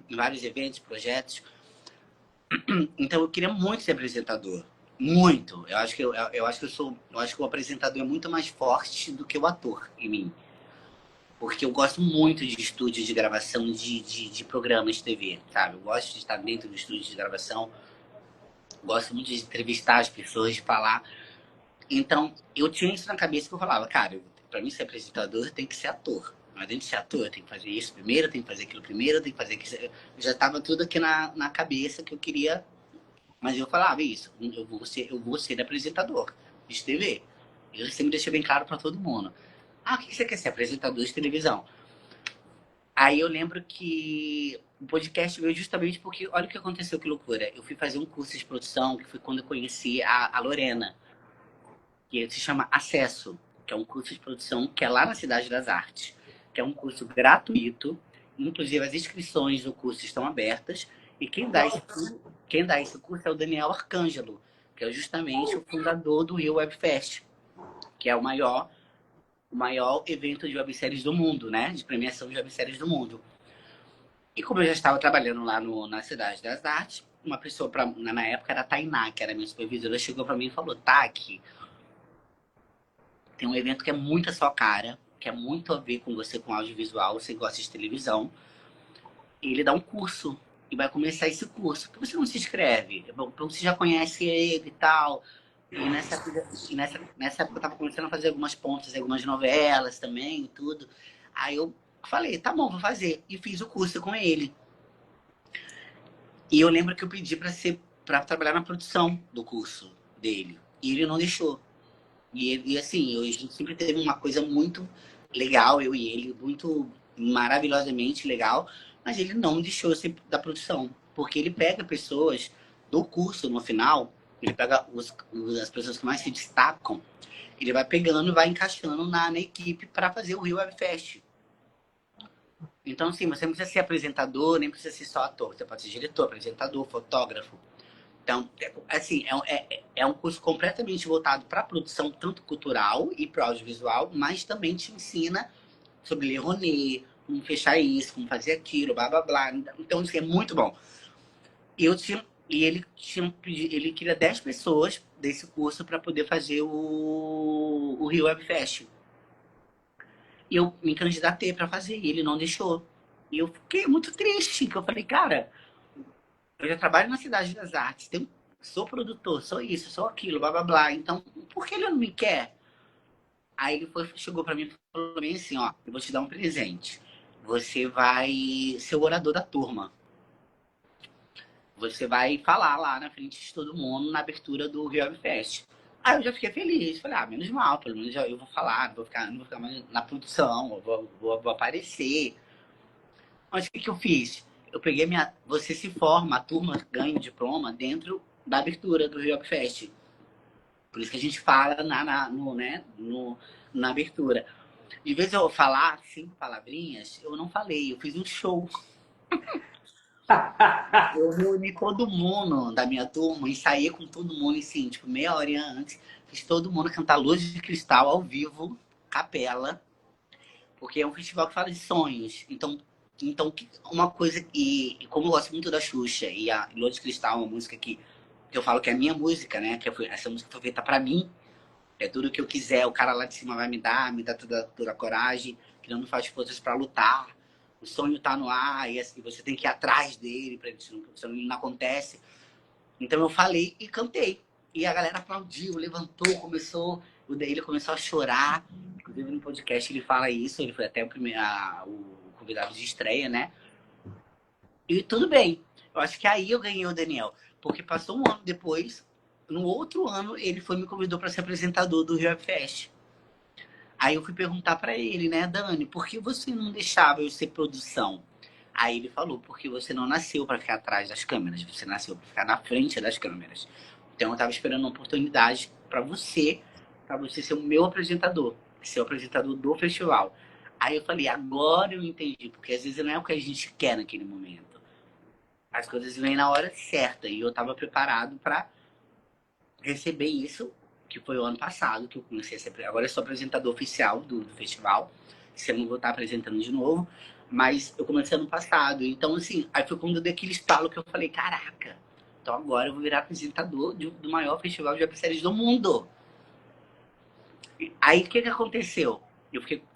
em vários eventos, projetos. Então eu queria muito ser apresentador. Muito. Eu acho que o apresentador é muito mais forte do que o ator em mim. Porque eu gosto muito de estúdio de gravação de programas de TV, sabe? Eu gosto de estar dentro do estúdio de gravação. Gosto muito de entrevistar as pessoas, de falar. Então, eu tinha isso na cabeça que eu falava, cara, pra mim ser apresentador tem que ser ator. Mas dentro de ser ator, eu tenho que fazer isso primeiro, eu tenho que fazer aquilo primeiro, eu tenho que fazer aquilo. Já tava tudo aqui na cabeça que eu queria. Mas eu falava isso, eu vou ser apresentador de TV. Eu sempre deixei bem claro pra todo mundo. Ah, o que você quer ser? Apresentador de televisão. Aí eu lembro que o podcast veio justamente porque, olha o que aconteceu, que loucura. Eu fui fazer um curso de produção, que foi quando eu conheci a Lorena, que se chama Acesso, que é um curso de produção que é lá na Cidade das Artes, que é um curso gratuito, inclusive as inscrições do curso estão abertas, e quem dá esse curso é o Daniel Arcângelo, que é justamente o fundador do Rio Web Fest, que é o maior evento de webséries do mundo, né? De premiação de webséries do mundo. E como eu já estava trabalhando lá na Cidade das Artes, uma pessoa, na época era a Tainá, que era minha supervisora, chegou para mim e falou, Taki, tem um evento que é muito a sua cara, que é muito a ver com você, com audiovisual, você gosta de televisão, e ele dá um curso, e vai começar esse curso. Por que você não se inscreve? Você já conhece ele e tal. Nessa época eu tava começando a fazer algumas pontas, algumas novelas também e tudo. Aí eu falei, tá bom, vou fazer. E fiz o curso com ele. E eu lembro que eu pedi pra trabalhar na produção do curso dele. E ele não deixou. E assim, a gente sempre teve uma coisa muito legal, eu e ele, muito maravilhosamente legal, mas ele não deixou ser da produção. Porque ele pega pessoas do curso no final, ele pega as pessoas que mais se destacam, ele vai pegando e vai encaixando na equipe para fazer o Rio Web Fest. Então, assim, você não precisa ser apresentador, nem precisa ser só ator. Você pode ser diretor, apresentador, fotógrafo. Então, assim, é um curso completamente voltado para a produção, tanto cultural e para o audiovisual, mas também te ensina sobre ler Rouanet, como fechar isso, como fazer aquilo, blá, blá, blá. Então, assim, é muito bom. Ele queria 10 pessoas desse curso para poder fazer o Rio Web Fest. E eu me candidatei para fazer, e ele não deixou. E eu fiquei muito triste, porque eu falei, cara, eu já trabalho na Cidade das Artes, sou produtor, sou isso, sou aquilo, blá blá blá. Então, por que ele não me quer? Aí chegou pra mim e falou bem assim, ó, eu vou te dar um presente. Você vai ser o orador da turma. Você vai falar lá na frente de todo mundo na abertura do Rio Web Fest. Aí eu já fiquei feliz. Falei, menos mal, pelo menos eu vou falar, não vou ficar mais na produção, vou aparecer. Mas o que eu fiz? Eu peguei Você se forma, a turma ganha o diploma dentro da abertura do Rio Web Fest. Por isso que a gente fala na abertura. De vez eu falar 5 palavrinhas, eu não falei, eu fiz um show. Eu reuni todo mundo da minha turma, ensaiei com todo mundo, assim, tipo, meia hora antes. Fiz todo mundo cantar Luz de Cristal ao vivo, capela, porque é um festival que fala de sonhos. Então uma coisa que, como eu gosto muito da Xuxa e a Luz de Cristal, uma música que eu falo que é a minha música, né? Essa música foi feita pra mim. É tudo que eu quiser, o cara lá de cima vai me dar toda a coragem, que não me faz forças pra lutar. O sonho tá no ar e assim, você tem que ir atrás dele, pra isso não acontece. Então eu falei e cantei. E a galera aplaudiu, levantou, ele começou a chorar. Inclusive no podcast ele fala isso, ele foi até o convidado de estreia, né? E tudo bem. Eu acho que aí eu ganhei o Daniel. Porque passou um ano depois, no outro ano, ele me convidou para ser apresentador do Rio Web Fest. Aí eu fui perguntar para ele, né, Dani, por que você não deixava eu ser produção? Aí ele falou, porque você não nasceu para ficar atrás das câmeras, você nasceu para ficar na frente das câmeras. Então eu estava esperando uma oportunidade para você ser o meu apresentador, ser o apresentador do festival. Aí eu falei, agora eu entendi, porque às vezes não é o que a gente quer naquele momento. As coisas vêm na hora certa e eu estava preparado para receber isso que foi o ano passado que eu comecei a ser... Agora eu sou apresentador oficial do festival. Esse ano eu vou estar apresentando de novo. Mas eu comecei ano passado. Então, assim, aí foi quando eu dei aquele estalo que eu falei, caraca, então agora eu vou virar apresentador do maior festival de webséries do mundo. Aí o que aconteceu?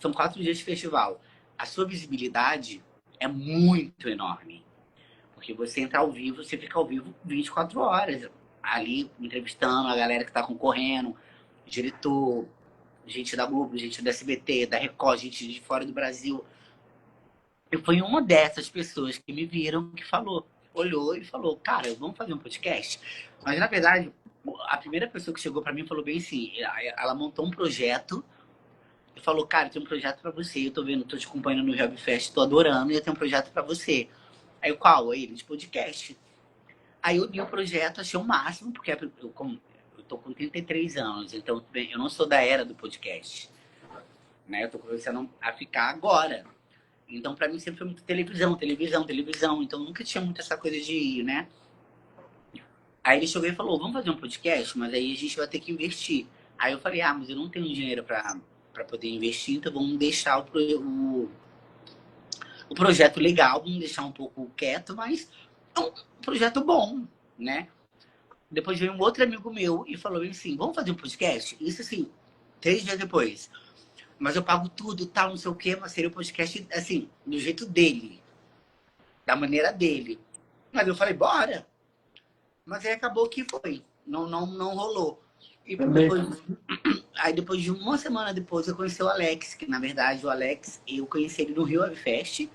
São 4 dias de festival. A sua visibilidade é muito enorme. Porque você entra ao vivo, você fica ao vivo 24 horas. Ali, entrevistando a galera que tá concorrendo, diretor, gente da Globo, gente do SBT, da Record, gente de fora do Brasil. Eu fui uma dessas pessoas que me viram, que olhou e falou, cara, vamos fazer um podcast? Mas, na verdade, a primeira pessoa que chegou pra mim falou bem assim, ela montou um projeto e falou, cara, tem um projeto pra você, eu tô vendo, tô te acompanhando no Webfest, tô adorando, e eu tenho um projeto pra você. Aí, qual? Aí ele, de podcast. Aí eu li o projeto, achei o máximo, porque eu tô com 33 anos, então eu não sou da era do podcast. Né? Eu tô começando a ficar agora. Então, pra mim, sempre foi muito televisão. Então, nunca tinha muito essa coisa de ir, né? Aí ele chegou e falou, vamos fazer um podcast, mas aí a gente vai ter que investir. Aí eu falei, mas eu não tenho dinheiro pra poder investir, então vamos deixar o projeto legal, vamos deixar um pouco quieto, mas é um projeto bom, né? Depois veio um outro amigo meu e falou assim, vamos fazer um podcast? Isso assim, 3 dias depois. Mas eu pago tudo, tal, não sei o quê, mas seria o podcast, assim, do jeito dele. Da maneira dele. Mas eu falei, bora. Mas aí acabou que foi. Não rolou. E depois de uma semana depois, eu conheci o Alex, que na verdade o Alex, eu conheci ele no Rio Webfest.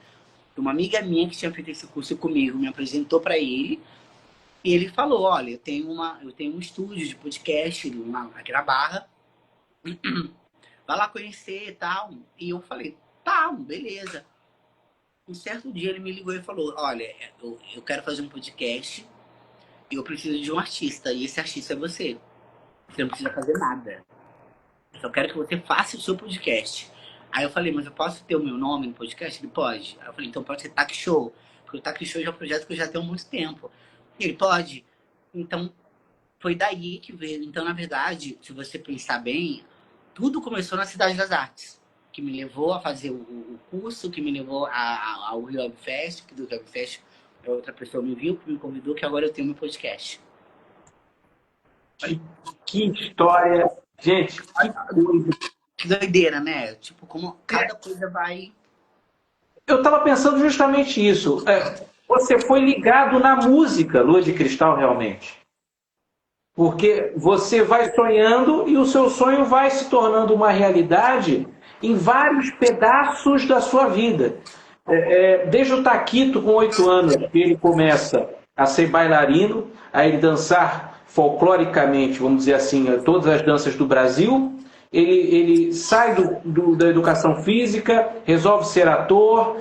Uma amiga minha que tinha feito esse curso comigo me apresentou para ele. E ele falou, olha, eu tenho um estúdio de podcast aqui na Barra. Vai lá conhecer e tal. E eu falei, tá, beleza. Um certo dia ele me ligou e falou, olha, eu quero fazer um podcast e eu preciso de um artista. E esse artista é você. Você não precisa fazer nada. Eu só quero que você faça o seu podcast. Aí eu falei, mas eu posso ter o meu nome no podcast? Ele pode. Aí eu falei, então pode ser Tac Show. Porque o Tac Show já é um projeto que eu já tenho há muito tempo. E ele pode. Então, foi daí que veio. Então, na verdade, se você pensar bem, tudo começou na Cidade das Artes. Que me levou a fazer o curso, que me levou ao Rio Webfest, que do Webfest outra pessoa me viu, que me convidou, que agora eu tenho meu podcast. Que história. Gente, que coisa. Que doideira, né? Tipo, como cada coisa vai... Eu estava pensando justamente isso. Você foi ligado na música, Lua de Cristal, realmente. Porque você vai sonhando e o seu sonho vai se tornando uma realidade em vários pedaços da sua vida. Desde o Taquito, com 8 anos, que ele começa a ser bailarino, a ele dançar folcloricamente, vamos dizer assim, todas as danças do Brasil. Ele sai da educação física, resolve ser ator,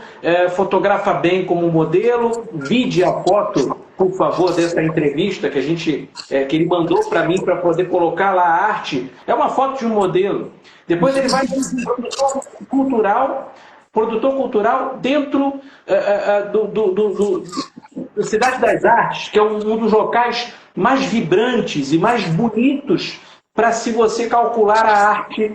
fotografa bem como modelo. Vide a foto, por favor, dessa entrevista que que ele mandou para mim para poder colocar lá a arte. É uma foto de um modelo. Depois ele vai ser produtor cultural dentro do Cidade das Artes, que é um dos locais mais vibrantes e mais bonitos para se você calcular a arte.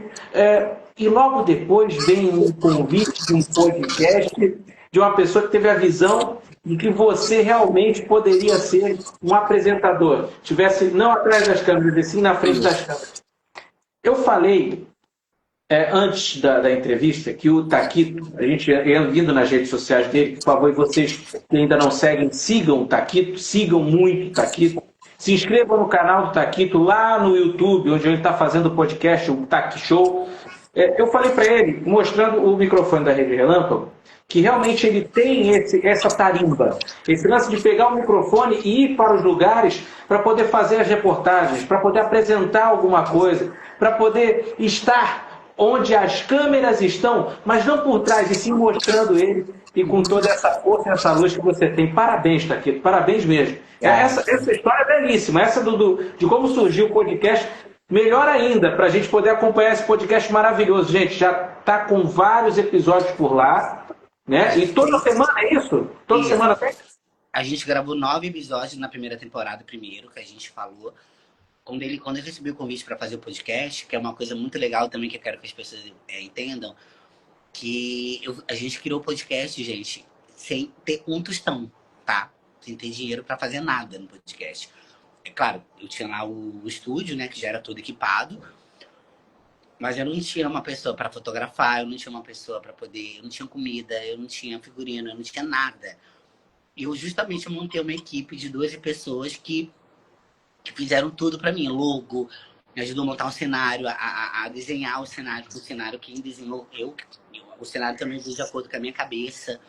E logo depois vem um convite de um podcast de uma pessoa que teve a visão de que você realmente poderia ser um apresentador. Estivesse não atrás das câmeras, e sim na frente das câmeras. Eu falei, antes da entrevista, que o Taquito, a gente ia vindo nas redes sociais dele, por favor, e vocês que ainda não seguem, sigam o Taquito, sigam muito o Taquito. Se inscrevam no canal do Taquito, lá no YouTube, onde ele está fazendo o podcast, o Tac Show. Eu falei para ele, mostrando o microfone da Rede Relâmpago, que realmente ele tem essa tarimba, esse lance de pegar o microfone e ir para os lugares para poder fazer as reportagens, para poder apresentar alguma coisa, para poder estar onde as câmeras estão, mas não por trás, e sim mostrando ele, e com toda essa força e essa luz que você tem. Parabéns, Taquito, parabéns mesmo. Essa história é belíssima, essa de como surgiu o podcast, melhor ainda, para a gente poder acompanhar esse podcast maravilhoso. Gente, já está com vários episódios por lá, né? E toda semana é isso? Toda semana tem? A gente gravou 9 episódios na primeira temporada, primeiro, que a gente falou. quando eu recebi o convite para fazer o podcast, que é uma coisa muito legal também que eu quero que as pessoas entendam, que a gente criou o podcast, gente, sem ter um tostão, tá? Sem ter dinheiro para fazer nada no podcast. É claro, eu tinha lá o estúdio, né, que já era todo equipado, mas eu não tinha uma pessoa para fotografar, eu não tinha uma pessoa para poder, eu não tinha comida, eu não tinha figurino, eu não tinha nada. E eu justamente montei uma equipe de 12 pessoas que fizeram tudo para mim, logo, me ajudou a montar um cenário, a desenhar o cenário, porque o cenário quem desenhou o cenário também veio de acordo com a minha cabeça.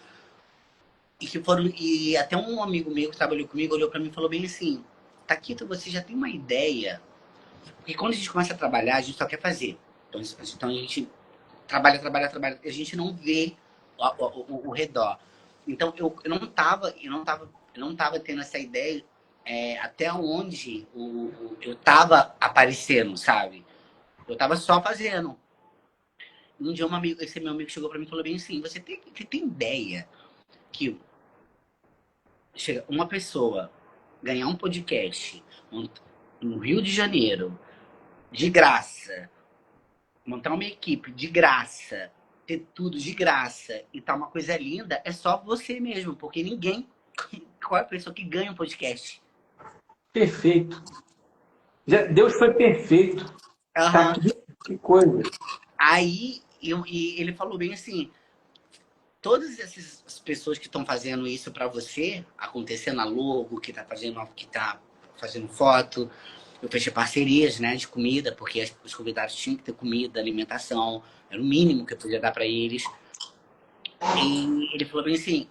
E até um amigo meu que trabalhou comigo olhou para mim e falou bem assim: Taquito, você já tem uma ideia? Porque quando a gente começa a trabalhar, a gente só quer fazer. Então a gente trabalha, trabalha, trabalha, e a gente não vê o redor. Então eu não tava tendo essa ideia até onde eu tava aparecendo, sabe? Eu tava só fazendo. Um dia esse meu amigo chegou para mim e falou bem assim: você tem ideia que chega uma pessoa ganhar um podcast no Rio de Janeiro, de graça, montar uma equipe de graça, ter tudo de graça e tá uma coisa linda, é só você mesmo, porque ninguém. Qual é a pessoa que ganha um podcast? Perfeito. Deus foi perfeito. Tá Aham. aqui, que coisa. Aí e ele falou bem assim: todas essas pessoas que estão fazendo isso para você, acontecer na logo, que tá fazendo foto, eu fechei parcerias, né, de comida, porque os convidados tinham que ter comida, alimentação, era o mínimo que eu podia dar para eles. E ele falou bem assim: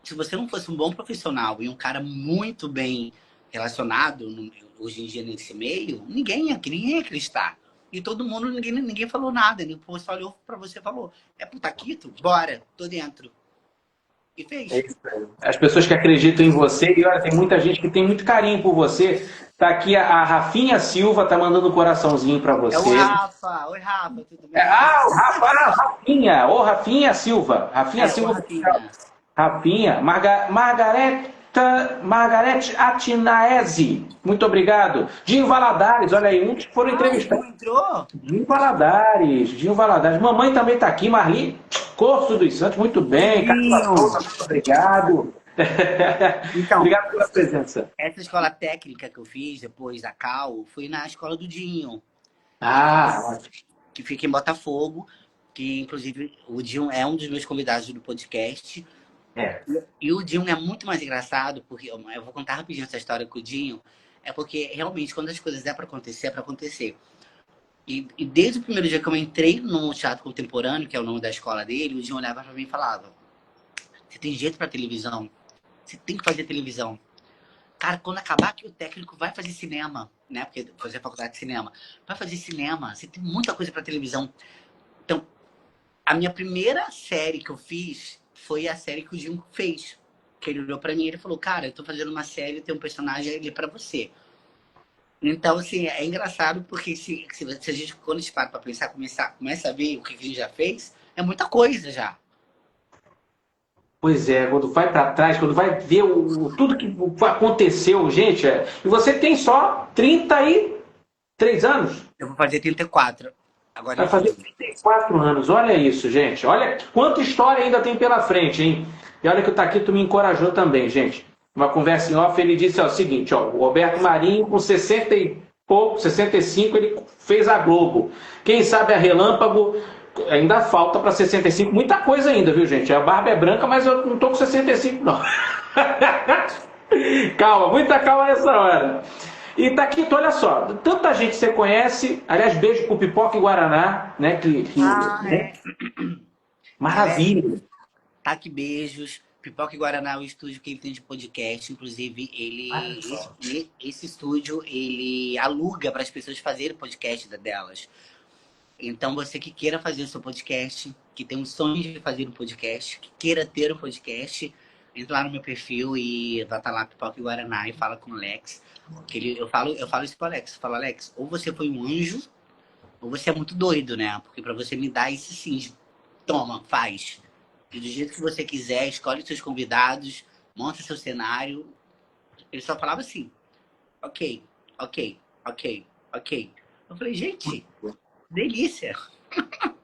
se você não fosse um bom profissional e um cara muito bem relacionado hoje em dia nesse meio, ninguém ia acreditar. E todo mundo, ninguém falou nada. O só olhou pra você e falou: é pro Taquito? Bora, tô dentro. E É fez. isso aí. As pessoas que acreditam em você, e olha, tem muita gente que tem muito carinho por você. Tá aqui a Rafinha Silva, tá mandando um coraçãozinho para É o você. Rafa. Oi, Rafa, tudo bem? O Rafa, Rafinha, ô Rafinha Silva. Rafinha O Silva. Rafinha. Rafinha, Margarete Atinaese, muito obrigado. Dinho Valadares, olha aí, muitos foram Ah, não entrevistados. entrou? Dinho Valadares. Mamãe também está aqui, Marli Corso dos Santos, muito bem. Carla Dinho. Souza, muito obrigado. Então, Obrigado pela presença. essa escola técnica que eu fiz depois da Cal foi na escola do Dinho, Ótimo. que fica em Botafogo, que inclusive o Dinho é um dos meus convidados do podcast. É. E o Dinho é muito mais engraçado, porque eu vou contar rapidinho essa história com o Dinho, é porque realmente quando as coisas é para acontecer, é para acontecer. E desde o primeiro dia que eu entrei no Teatro Contemporâneo, que é o nome da escola dele, o Dinho olhava para mim e falava: você tem jeito para televisão, você tem que fazer televisão. Cara, quando acabar aqui o técnico vai fazer cinema, né? Porque fazer faculdade de cinema. Vai fazer cinema, você tem muita coisa para televisão. Então, a minha primeira série que eu fiz foi a série que o Jim fez. Que ele olhou pra mim e ele falou: cara, eu tô fazendo uma série, tem um personagem ali pra você. Então, assim, é engraçado porque se a gente, quando a gente para pra pensar, começa a ver o que a gente já fez, é muita coisa já. Pois é, quando vai para trás, quando vai ver tudo que aconteceu, gente, e você tem só 33 anos. Eu vou fazer 34 agora Vai em fazer julho. 34 anos. Olha isso, gente. Olha quanta história ainda tem pela frente, hein? E olha que o Taquito me encorajou também, gente. Uma conversa em off, ele disse o seguinte, ó, o Roberto Marinho, com 60 e pouco, 65, ele fez a Globo. Quem sabe a Relâmpago ainda falta para 65. Muita coisa ainda, viu, gente? A barba é branca, mas eu não tô com 65, não. Calma, muita calma nessa hora. E Taquito, olha só, tanta gente você conhece, aliás, beijo pro Pipoca e Guaraná, né? Né? Maravilha. Tá aqui, beijos. Pipoca e Guaraná é o estúdio que ele tem de podcast. Inclusive, esse estúdio, ele aluga para as pessoas fazerem podcast delas. Então, você que queira fazer o seu podcast, que tem um sonho de fazer um podcast, que queira ter um podcast, entra lá no meu perfil e vai estar lá Pipoca e Guaraná e fala com o Alex. Eu falo isso pro Alex. Eu falo: Alex, ou você foi um anjo, ou você é muito doido, né? Porque para você me dar esse sim, toma, faz. E do jeito que você quiser, escolhe seus convidados, monta seu cenário. Ele só falava assim: ok, ok, ok, ok. Eu falei, gente, delícia.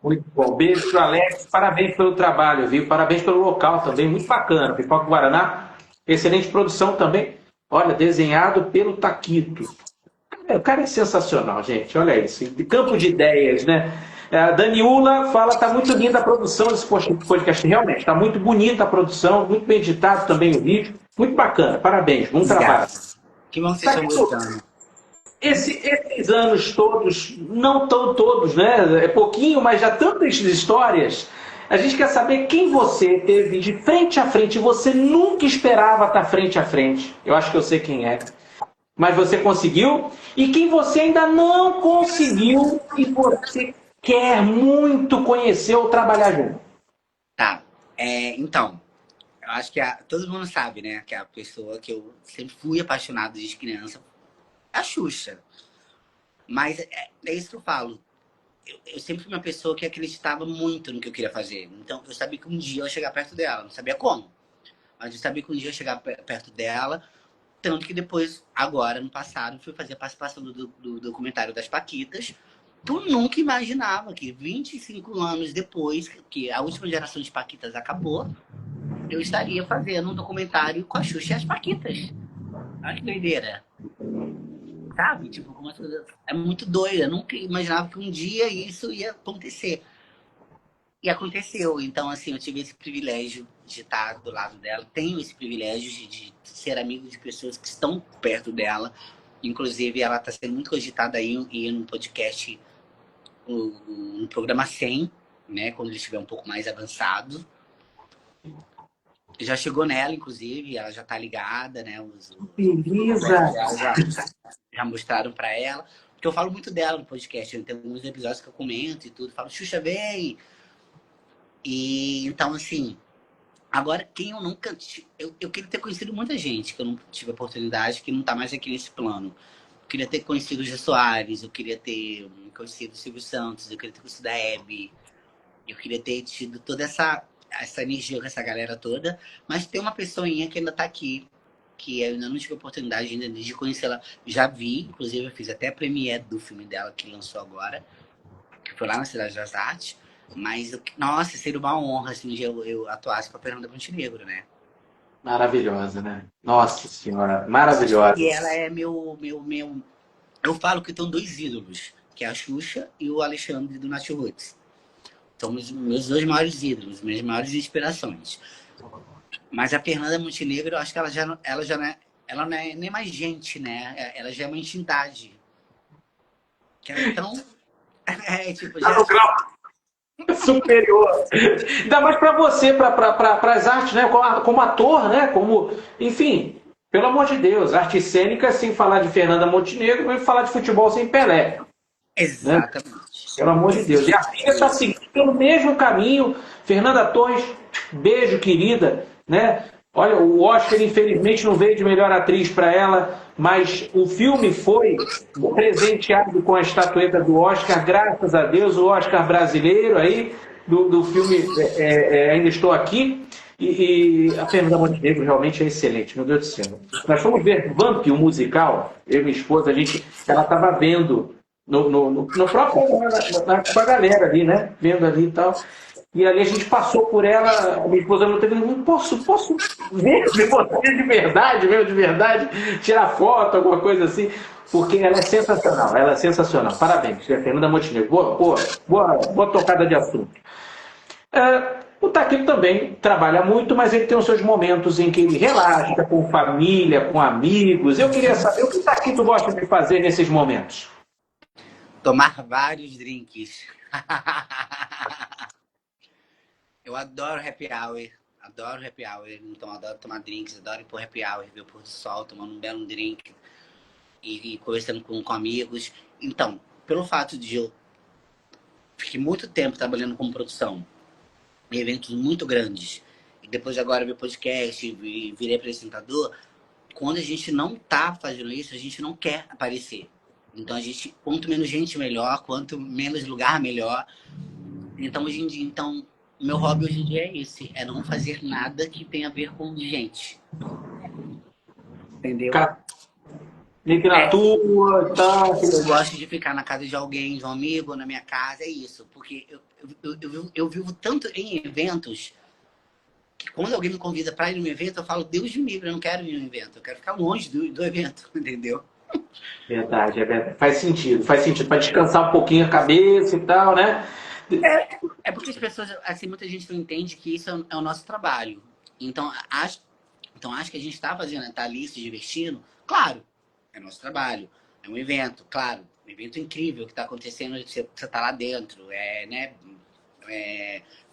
Muito bom. Beijo pro Alex. Parabéns pelo trabalho, viu? Parabéns pelo local também. Muito bacana. Pipoca Guaraná. Excelente produção também. Olha, desenhado pelo Taquito. O cara é sensacional, gente. Olha isso. De campo de ideias, né? A Daniula fala, tá muito linda a produção desse podcast. Realmente, está muito bonita a produção, muito bem editado também o vídeo. Muito bacana. Parabéns. Bom trabalho. Que bom que vocês estão gostando. Esses anos todos, não tão todos, né? É pouquinho, mas já tantas histórias. A gente quer saber quem você teve de frente a frente e você nunca esperava estar frente a frente. Eu acho que eu sei quem é. Mas você conseguiu. E quem você ainda não conseguiu e você quer muito conhecer ou trabalhar junto. Tá. Então, eu acho que todo mundo sabe, né? Que a pessoa que eu sempre fui apaixonado desde criança é a Xuxa. Mas é isso que eu falo. Eu sempre fui uma pessoa que acreditava muito no que eu queria fazer. Então, eu sabia que um dia eu ia chegar perto dela. Não sabia como. Mas eu sabia que um dia eu ia chegar perto dela. Tanto que depois, agora, no passado, fui fazer a participação do documentário das Paquitas. Tu nunca imaginava que 25 anos depois, que a última geração de Paquitas acabou, eu estaria fazendo um documentário com a Xuxa e as Paquitas. Olha que doideira. Sabe? Tipo, uma coisa... É muito doida. Eu nunca imaginava que um dia isso ia acontecer. E aconteceu. Então, assim, eu tive esse privilégio de estar do lado dela. Tenho esse privilégio de ser amigo de pessoas que estão perto dela. Inclusive, ela está sendo muito cogitada aí no podcast, no programa 100, né? Quando ele estiver um pouco mais avançado. Já chegou nela, inclusive. Ela já está ligada, né? Beleza! Já mostraram para ela. Porque eu falo muito dela no podcast. Tem alguns episódios que eu comento e tudo. Falo, Xuxa, vem! E então, assim, agora quem eu nunca... Eu queria ter conhecido muita gente que eu não tive oportunidade, que não tá mais aqui nesse plano. Eu queria ter conhecido o Jô Soares, eu queria ter conhecido o Silvio Santos, eu queria ter conhecido a Hebe, eu queria ter tido toda essa energia com essa galera toda. Mas tem uma pessoinha que ainda tá aqui, que eu ainda não tive oportunidade ainda de conhecê-la. Já vi, inclusive eu fiz até a premiere do filme dela, que lançou agora, que foi lá na Cidade das Artes. Mas, nossa, seria uma honra, assim, eu atuasse com a Fernanda Montenegro, né? Maravilhosa, né? Nossa Senhora, maravilhosa. E ela é meu... Eu falo que estão dois ídolos, que é a Xuxa e o Alexandre do Natiruts. São meus dois maiores ídolos, minhas maiores inspirações. Mas a Fernanda Montenegro, eu acho que ela não é nem mais gente, né? Ela já é uma entidade. Então, tipo, já... Superior. Ainda mais para você, para as artes, né? Como ator, né? Como, enfim, pelo amor de Deus, arte cênica sem falar de Fernanda Montenegro, e falar de futebol sem Pelé. Exatamente. Né? Pelo amor de Deus. E a filha está seguindo pelo mesmo caminho. Fernanda Torres, beijo, querida, né? Olha, o Oscar, infelizmente, não veio de melhor atriz para ela, mas o filme foi presenteado com a estatueta do Oscar, graças a Deus, o Oscar brasileiro aí, do filme Ainda Estou Aqui. E a Fernanda Montenegro realmente é excelente, meu Deus do céu. Nós fomos ver Vamp, o musical, eu e minha esposa, ela estava vendo no próprio, com a galera ali, né? Vendo ali e tal. E ali a gente passou por ela, minha esposa não teve, posso ver você de verdade, tirar foto, alguma coisa assim, porque ela é sensacional, parabéns, Fernanda Montenegro, boa tocada de assunto. O Taquito também trabalha muito, mas ele tem os seus momentos em que ele relaxa com família, com amigos. Eu queria saber o que o Taquito gosta de fazer nesses momentos. Tomar vários drinks. Eu adoro happy hour. Então, adoro tomar drinks, adoro ir pro happy hour, ver o pôr do sol, tomando um belo drink e conversando com amigos. Então, pelo fato de eu fiquei muito tempo trabalhando com produção em eventos muito grandes, e depois agora ver podcast, virei apresentador, quando a gente não tá fazendo isso, a gente não quer aparecer. Então, quanto menos gente, melhor. Quanto menos lugar, melhor. Então, hoje em dia, meu hobby hoje em dia é esse. É não fazer nada que tenha a ver com gente. Entendeu? Nem que na tua e tal. Eu gosto de ficar na casa de alguém, de um amigo, na minha casa, é isso. Porque eu vivo tanto em eventos que quando alguém me convida para ir num evento, eu falo, Deus me livre, eu não quero ir num evento. Eu quero ficar longe do evento, entendeu? Verdade, é verdade. Faz sentido, faz sentido. Para descansar um pouquinho a cabeça e tal, né? É porque as pessoas, assim, muita gente não entende que isso é o nosso trabalho. Então acho que a gente está fazendo, tá ali se divertindo. Claro, é nosso trabalho. É um evento, claro. Um evento incrível que está acontecendo, você tá lá dentro, né?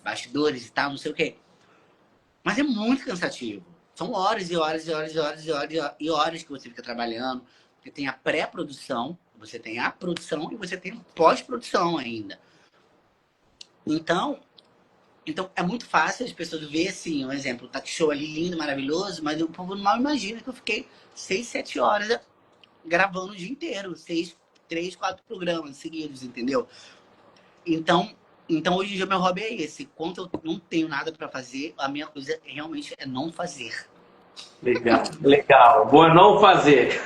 Bastidores e tal, não sei o quê. Mas é muito cansativo. São horas e horas e horas e horas e horas e horas que você fica trabalhando. Você tem a pré-produção, você tem a produção e você tem a pós-produção ainda. Então é muito fácil as pessoas verem assim, um exemplo, tá show ali lindo, maravilhoso, mas o povo mal imagina que eu fiquei 6, 7 horas gravando o dia inteiro, 6, 3, 4 programas seguidos, entendeu? Então hoje em dia meu hobby é esse. Quando eu não tenho nada para fazer, a minha coisa realmente é não fazer. Legal, legal. Boa não fazer.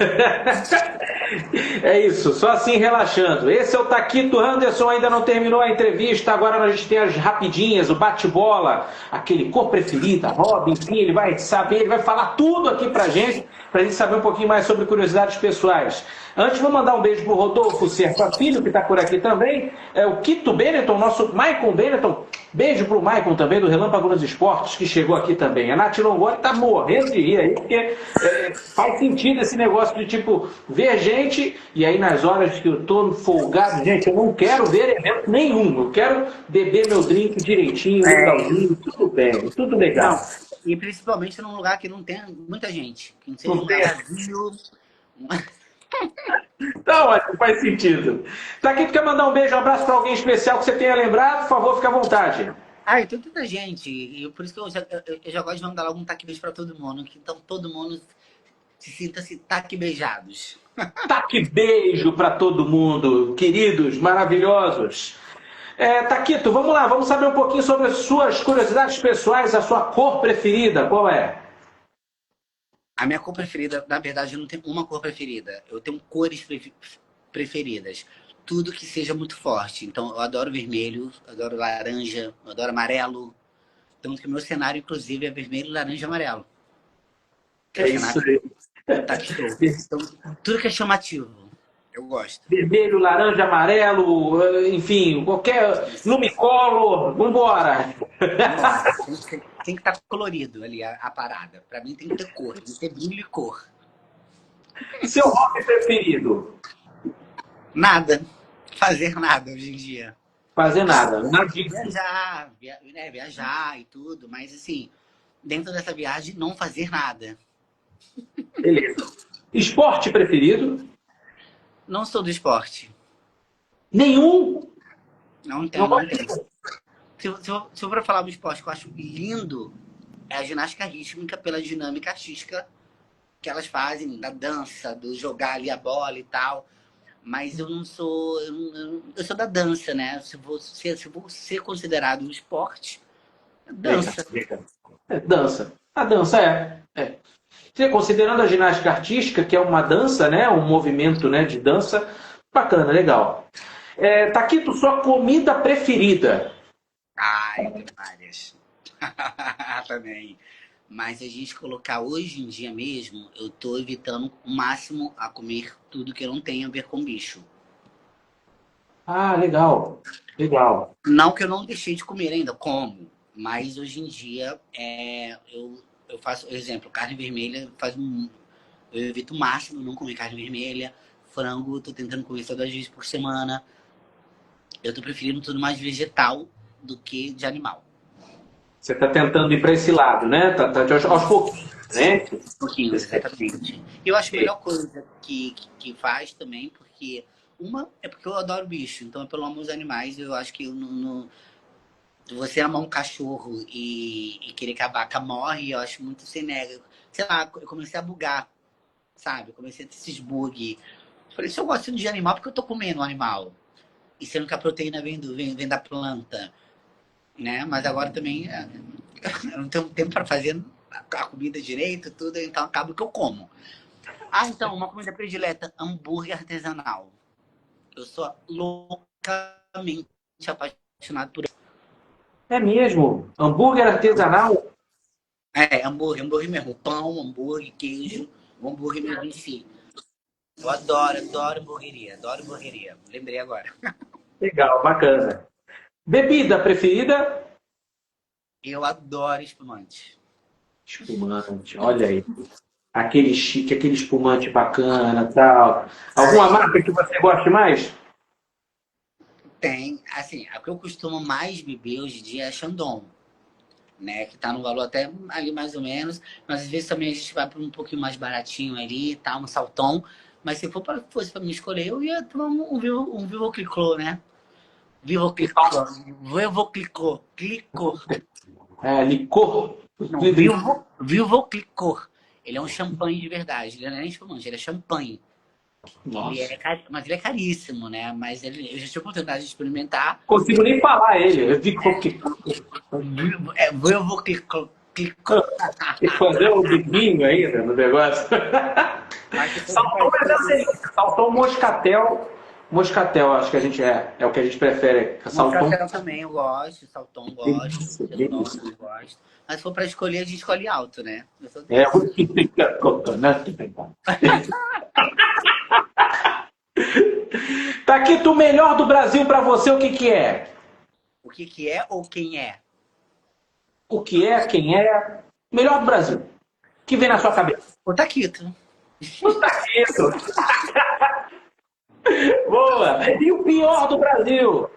É isso, só assim relaxando. Esse é o Taquito Anderson, ainda não terminou a entrevista, agora a gente tem as rapidinhas, o bate-bola, aquele cor preferida, hobby, enfim, ele vai saber, ele vai falar tudo aqui pra gente saber um pouquinho mais sobre curiosidades pessoais. Antes, vou mandar um beijo pro Rodolfo Serpa Filho, que está por aqui também, o Quito Benetton, nosso Maicon Benetton, beijo pro Maicon também, do Relâmpago nos Esportes, que chegou aqui também. A Nath Longoni tá morrendo de rir aí, porque faz sentido esse negócio de, tipo, ver gente, e aí nas horas que eu tô folgado, gente, eu não quero ver evento nenhum, eu quero beber meu drink direitinho, legalzinho, tudo bem, tudo legal. Não, e principalmente num lugar que não tem muita gente, que não seja um Não lugar tem. vazio. Não, faz sentido. Taquito, quer mandar um beijo, um abraço para alguém especial que você tenha lembrado? Por favor, fique à vontade. Ai, tem tanta gente. E por isso que eu já gosto de mandar logo um taque beijo pra todo mundo. Que então todo mundo se sinta-se taque beijados. Taque beijo para todo mundo, queridos, maravilhosos. Taquito, vamos lá, vamos saber um pouquinho sobre as suas curiosidades pessoais, a sua cor preferida, qual é? A minha cor preferida, na verdade, eu não tenho uma cor preferida. Eu tenho cores preferidas. Tudo que seja muito forte. Então, eu adoro vermelho, adoro laranja, eu adoro amarelo. Tanto que o meu cenário, inclusive, é vermelho, laranja e amarelo. É isso aí. Tá que show. Então, tudo que é chamativo, eu gosto. Vermelho, laranja, amarelo, enfim, qualquer lumicolor, vambora. Tem que estar colorido ali a parada. Pra mim tem que ter cor, tem que ter brilho e cor. Seu hobby preferido? Nada. Fazer nada hoje em dia. Fazer nada. Viajar, né, viajar e tudo, mas assim, dentro dessa viagem, não fazer nada. Beleza. Esporte preferido? Não sou do esporte. Nenhum? Não tenho, não tenho. Se eu for falar do esporte que eu acho lindo, é a ginástica rítmica pela dinâmica artística que elas fazem, da dança, do jogar ali a bola e tal. Mas eu não sou. Eu sou da dança, né? Se vou ser considerado um esporte, dança. Dança. A dança é. Considerando a ginástica artística, que é uma dança, né? Um movimento, né, de dança, bacana, legal. Taquito, sua comida preferida? Ai, tem várias. Também. Mas se a gente colocar hoje em dia mesmo, eu tô evitando o máximo a comer tudo que não tenha a ver com bicho. Ah, legal. Legal. Não que eu não deixei de comer ainda, como. Mas hoje em dia, eu faço, por exemplo, carne vermelha, eu evito o máximo não comer carne vermelha. Frango, tô tentando comer só 2 vezes por semana. Eu tô preferindo tudo mais vegetal do que de animal. Você está tentando ir para esse lado, né? Tá aos pouquinhos, né? Pouquinho, exatamente. Eu acho a melhor coisa que faz também, porque é porque eu adoro bicho, então é pelo amor dos animais, eu acho que você amar um cachorro e querer que a vaca morre, eu acho muito sem nega. Sei lá, eu comecei a bugar, sabe? Eu comecei a ter esses bug. Falei, se eu gosto de animal, porque eu tô comendo um animal? E sendo que a proteína vem da planta, né? Mas agora também eu não tenho tempo para fazer a comida direito, tudo, então acaba que eu como. Ah, então, uma comida predileta, hambúrguer artesanal. Eu sou loucamente apaixonado por... É mesmo? Hambúrguer artesanal? Hambúrguer mesmo. Pão, hambúrguer, queijo, o hambúrguer mesmo em si. Eu adoro hamburgueria, adoro hamburgueria. Lembrei agora. Legal, bacana. Bebida preferida? Eu adoro espumante. Espumante, olha aí. Aquele chique, aquele espumante bacana, tal. Alguma marca que você goste mais? Tem, assim, o que eu costumo mais beber hoje em dia é Chandon, né? Que tá no valor até ali mais ou menos, mas às vezes também a gente vai para um pouquinho mais baratinho ali, tá? Um Salton. Mas se fosse para me escolher, eu ia tomar um Vivo Clicquot, né? Vivo Clicquot. Vivo Clicquot. Clicquot. Licor. Não, Vivo Clicquot. Ele é um champanhe de verdade. Ele não é nem espumante, ele é champanhe. Nossa. Mas ele é caríssimo, né? Mas eu já tive a oportunidade de experimentar. Consigo nem falar ele. Eu vi que Vivo Clicquot. tem que fazer o biquinho ainda no negócio. Saltou, mas é assim, saltou moscatel. Moscatel, acho que a gente é o que a gente prefere. Saltou. Moscatel também eu gosto, Salton gosto, Delícia. eu gosto. Mas se for pra escolher, a gente escolhe alto, né? Eu sou É desse. o que fica coconut. Taquito, o melhor do Brasil pra você, o que que é? O que que é ou quem é? O que é, quem é? Melhor do Brasil. O que vem na sua cabeça? O Taquito. O Taquito. Boa. E o pior do Brasil?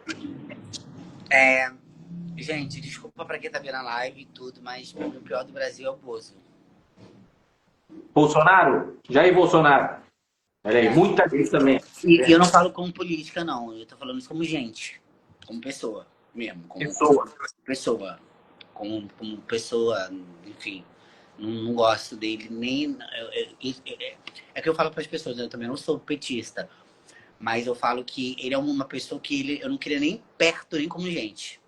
Gente, desculpa pra quem tá vendo a live e tudo, mas o pior do Brasil é o Bozo. Bolsonaro? Jair Bolsonaro. Olha aí, muita gente também. E eu não falo como política, não. Eu tô falando isso como gente. Como pessoa mesmo. Como pessoa. Como pessoa, enfim. Não gosto dele nem... É que eu falo para as pessoas, né? Eu também não sou petista. Mas eu falo que ele é uma pessoa que eu não queria nem perto, nem como gente.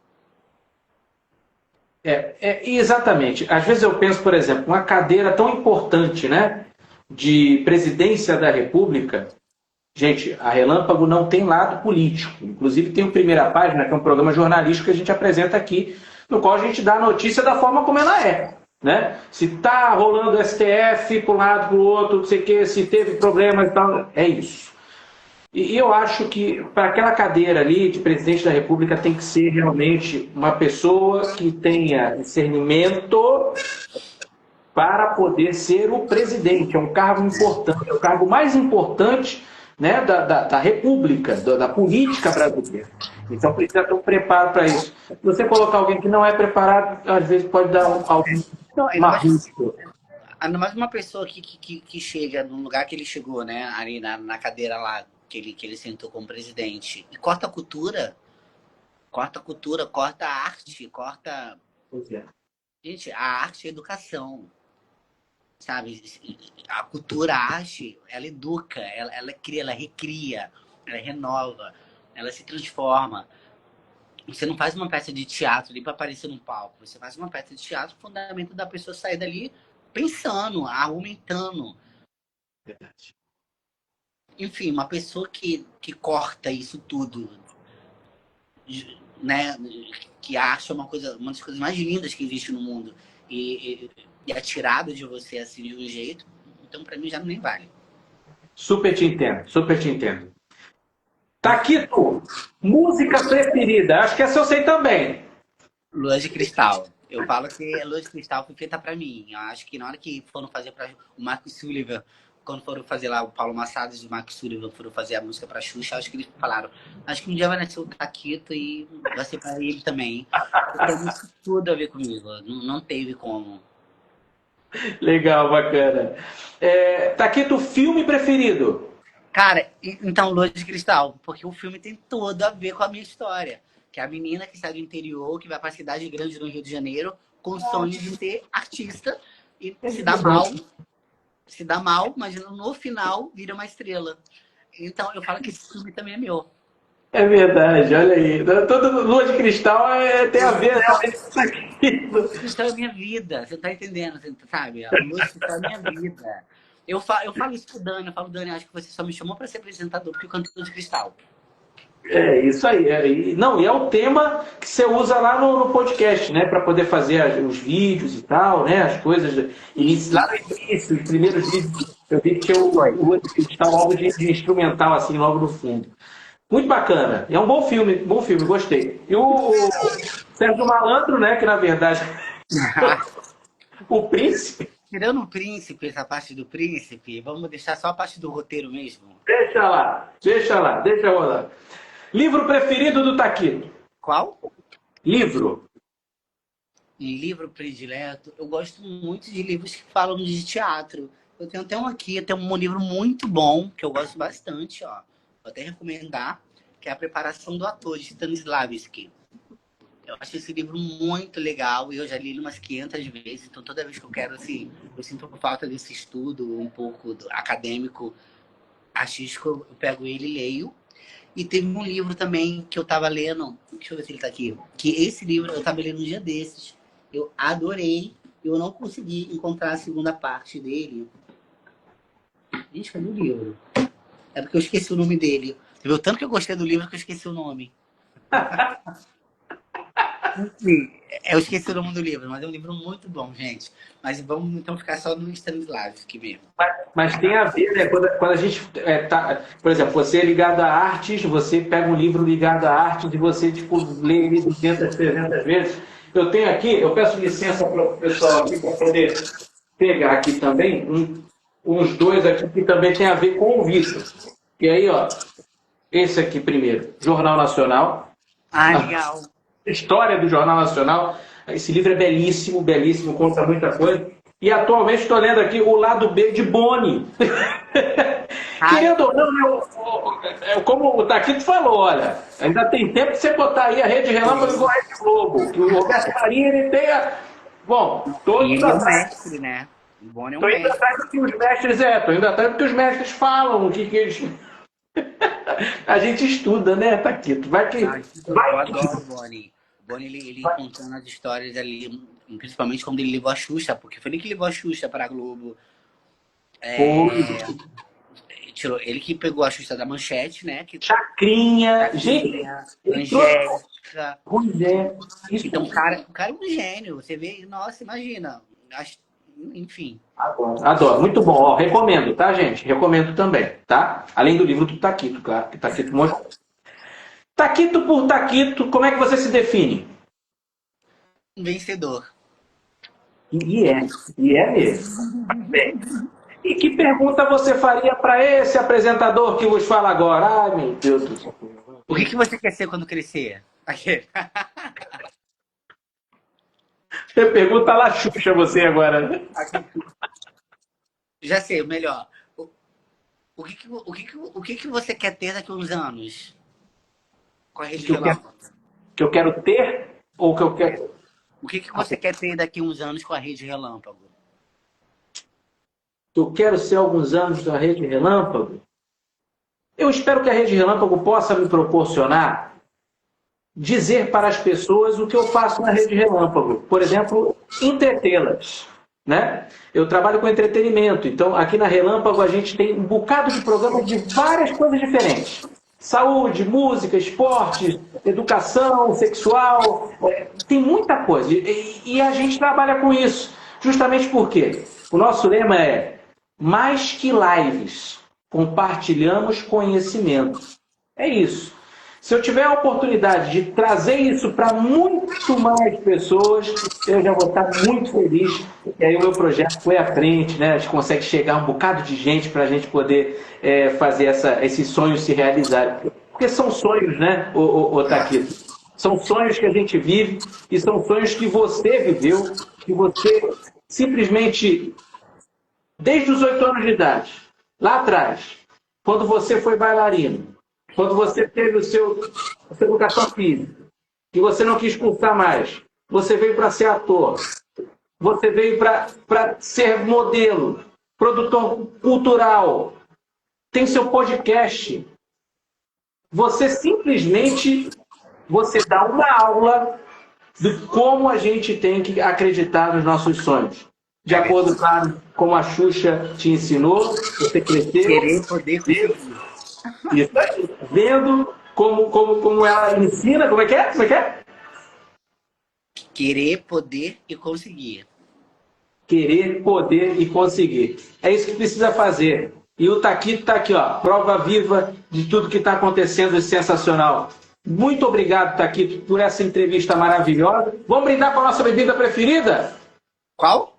Exatamente. Às vezes eu penso, por exemplo, uma cadeira tão importante, né, de presidência da República. Gente, a Relâmpago não tem lado político. Inclusive tem o Primeira Página, que é um programa jornalístico que a gente apresenta aqui, no qual a gente dá a notícia da forma como ela é. Né? Se está rolando STF para um lado, para o outro, não sei o quê, se teve problemas e tal, é isso. E eu acho que para aquela cadeira ali de presidente da República tem que ser realmente uma pessoa que tenha discernimento para poder ser o presidente. É um cargo importante, é o cargo mais importante, né, da República, da política brasileira. Então precisa ter um preparo para isso. Se você colocar alguém que não é preparado, às vezes pode dar uma risco. Ainda mais uma pessoa que chega no lugar que ele chegou, né? Ali na cadeira lá, que ele sentou como presidente. E corta a cultura, corta a arte, corta... Pois é. Gente, a arte é educação. Sabe? A cultura, a arte, ela educa, ela cria, ela recria, ela renova, ela se transforma. Você não faz uma peça de teatro ali para aparecer no palco. Você faz uma peça de teatro, o fundamento da pessoa sair dali pensando, argumentando. Verdade. Enfim, uma pessoa que corta isso tudo, né? Que acha uma das coisas mais lindas que existe no mundo e é tirado de você assim de um jeito, então para mim já nem vale. Super te entendo, super te entendo. Taquito, música preferida? Acho que essa eu sei também. Lua de Cristal. Eu falo que Lua de Cristal foi feita pra mim. Eu acho que na hora que foram fazer para o Marcos Sullivan, quando foram fazer lá o Paulo Massadas e o Marcos Sullivan foram fazer a música pra Xuxa, acho que eles falaram, acho que um dia vai nascer o Taquito e vai ser pra ele também. Tem tudo a ver comigo. Não teve como. Legal, bacana. Taquito, filme preferido? Cara, então Lua de Cristal, porque o filme tem todo a ver com a minha história. Que é a menina que sai do interior, que vai pra cidade grande no Rio de Janeiro, com o sonho de ser artista e se dá mal, mas no final vira uma estrela. Então eu falo que esse filme também é meu. É verdade, olha aí. Todo Lua de Cristal tem a ver realmente com Taquito. Lua de Cristal é minha vida, você tá entendendo, você sabe? A Lua de Cristal é minha vida. eu falo isso pro Dani, eu falo, Dani, acho que você só me chamou pra ser apresentador, porque eu canto de cristal. É isso aí. Não, e é o tema que você usa lá no podcast, né? Para poder fazer os vídeos e tal, né? As coisas. Lá no início, os primeiros vídeos, eu vi que tinha o cristal algo de instrumental, assim, logo no fundo. Muito bacana. É um bom filme, gostei. E o Sérgio Malandro, né? Que na verdade o príncipe. Tirando o príncipe, essa parte do príncipe, vamos deixar só a parte do roteiro mesmo. Deixa rolar. Livro preferido do Taquito? Qual? Livro. Um livro predileto. Eu gosto muito de livros que falam de teatro. Eu tenho até um aqui, tem um livro muito bom, que eu gosto bastante, ó. Vou até recomendar, que é A Preparação do Ator, de Stanislavski. Eu acho esse livro muito legal e eu já li ele umas 500 vezes, então toda vez que eu quero, assim, eu sinto falta desse estudo um pouco acadêmico, artístico, eu pego ele e leio. E teve um livro também que eu tava lendo, deixa eu ver se ele tá aqui, que esse livro eu tava lendo um dia desses, eu adorei, eu não consegui encontrar a segunda parte dele. Gente, cadê o livro? É porque eu esqueci o nome dele. Você viu tanto que eu gostei do livro que eu esqueci o nome. Sim, eu esqueci o nome do livro, mas é um livro muito bom, gente. Mas vamos então ficar só no Stanislavski mesmo. Mas tem a ver, né? Quando a gente tá, por exemplo, você é ligado a artes, você pega um livro ligado a artes e você tipo, lê ele 200, 300 vezes. Eu tenho aqui, eu peço licença para o pessoal aqui para poder pegar aqui também uns dois aqui que também tem a ver com o Vitor. E aí, ó, esse aqui primeiro, Jornal Nacional. Ah, legal. História do Jornal Nacional. Esse livro é belíssimo, belíssimo, conta muita coisa. E atualmente estou lendo aqui o lado B de Boni. Querendo ou não, como o Taquito falou, olha, ainda tem tempo de você botar aí a Rede Relâmpago igual a Rede Globo. Que o Roberto Marinho ele tem a. Bom, todos. Ele é o mestre, né? O Boni é um mestre. Estou indo atrás do que os mestres estou indo atrás do que os mestres falam, o que eles. A gente estuda, né, Taquito? Eu adoro o Boni. O Boni, ele contando as histórias ali, principalmente quando ele levou a Xuxa, porque foi ele que levou a Xuxa para a Globo. Ele que pegou a Xuxa da Manchete, né? Chacrinha, gente. Angélica. Rogério. Então, o cara é um gênio. Você vê, nossa, imagina. Enfim. Adoro. Muito bom. Ó, recomendo, tá, gente? Recomendo também, tá? Além do livro do Taquito, claro, que Taquito mostrou. Taquito por Taquito, como é que você se define? Um vencedor. E é mesmo. Bem, e que pergunta você faria para esse apresentador que vos fala agora? Ai, meu Deus do céu. O que você quer ser quando crescer? Aquele. Você pergunta lá, Xuxa, você agora, né? Já sei, o melhor. O que você quer ter daqui a uns anos? Com a Rede Relâmpago? Que eu quero ter ou que eu quero... O que você quer ter daqui a uns anos com a Rede Relâmpago? Eu quero ser alguns anos da Rede Relâmpago? Eu espero que a Rede Relâmpago possa me proporcionar dizer para as pessoas o que eu faço na Rede Relâmpago. Por exemplo, entretê-las, né? Eu trabalho com entretenimento, então aqui na Relâmpago a gente tem um bocado de programas de várias coisas diferentes. Saúde, música, esporte, educação, sexual, tem muita coisa. E a gente trabalha com isso, justamente porque o nosso lema é mais que lives, compartilhamos conhecimento. É isso. Se eu tiver a oportunidade de trazer isso para muito mais pessoas, eu já vou estar muito feliz. E aí o meu projeto foi à frente, né? A gente consegue chegar um bocado de gente para a gente poder fazer esses sonhos se realizarem. Porque são sonhos, né, o Taquito? São sonhos que a gente vive e são sonhos que você viveu, que você simplesmente, desde os 8 anos de idade, lá atrás, quando você foi bailarino, quando você teve a sua educação física, que você não quis cursar mais, você veio para ser ator, você veio para ser modelo, produtor cultural, tem seu podcast. Você simplesmente dá uma aula de como a gente tem que acreditar nos nossos sonhos. de acordo, claro, como a Xuxa te ensinou, você cresceu. Querer, poder, conseguir. Isso aí. Vendo como ela ensina, como é que é? Como é que é? Querer, poder e conseguir. Querer, poder e conseguir. É isso que precisa fazer. E o Taquito está aqui, ó, prova viva de tudo que está acontecendo, é sensacional. Muito obrigado, Taquito, por essa entrevista maravilhosa. Vamos brindar com a nossa bebida preferida? Qual?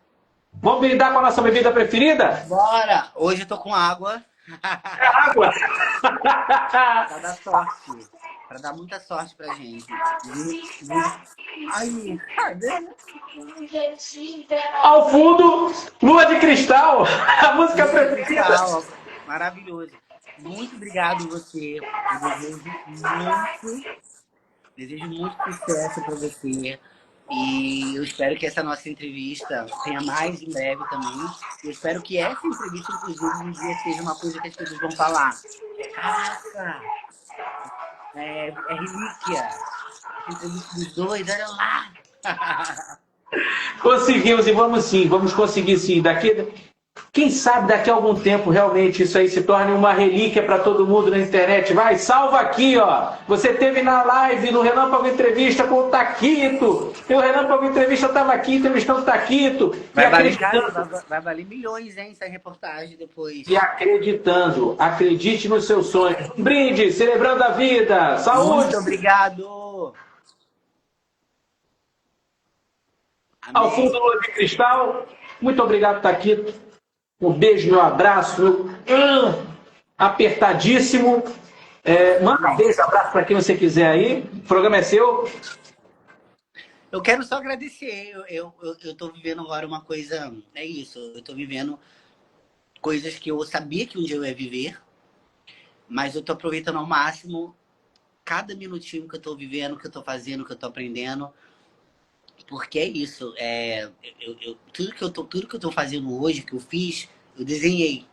Vamos brindar com a nossa bebida preferida? Bora! Hoje eu tô com água. É água! Pra dar sorte. Pra dar muita sorte pra gente. Ai, cadê? Ao fundo, Lua de Cristal, a música preferida. Legal, maravilhoso. Muito obrigado você. Eu desejo muito sucesso para você. E eu espero que essa nossa entrevista tenha mais em breve também. Eu espero que essa entrevista, inclusive, um dia seja uma coisa que as pessoas vão falar. Caraca! É relíquia. Essa entrevista dos dois, olha lá! Conseguimos e vamos sim, vamos conseguir sim. Quem sabe daqui a algum tempo realmente isso aí se torne uma relíquia para todo mundo na internet. Vai, salva aqui, ó. Você teve na live, no Relâmpago Entrevista com o Taquito. E o Relâmpago Entrevista estava aqui entrevistando o Taquito. Vai valer milhões, hein, essa reportagem depois. E acreditando, acredite nos seus sonhos. Um brinde, celebrando a vida. Saúde! Muito obrigado! Amém. Ao fundo Lua de Cristal, muito obrigado, Taquito. Um beijo, meu abraço, apertadíssimo. Manda um beijo, abraço para quem você quiser aí. O programa é seu. Eu quero só agradecer. Eu tô vivendo agora uma coisa. É isso. Eu tô vivendo coisas que eu sabia que um dia eu ia viver, mas eu tô aproveitando ao máximo cada minutinho que eu tô vivendo, que eu tô fazendo, que eu tô aprendendo. Porque é isso. Tudo que eu tô fazendo hoje, que eu fiz, eu desenhei.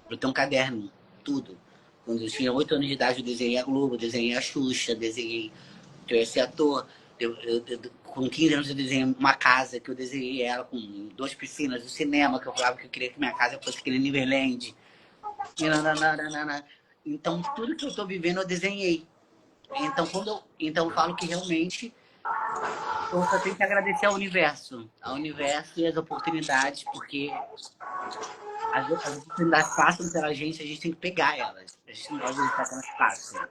Eu tenho um caderno, tudo. Quando eu tinha 8 anos de idade, eu desenhei a Globo, desenhei a Xuxa, desenhei que eu ia ser ator. Com 15 anos eu desenhei uma casa, que eu desenhei ela com 2 piscinas, o cinema, que eu falava que eu queria que minha casa fosse que nem Neverland. Então, tudo que eu tô vivendo, eu desenhei. Então, eu falo que realmente eu só tenho que agradecer ao universo e as oportunidades, porque as oportunidades passam pela gente, a gente tem que pegar elas. A gente não pode deixar que elas passem.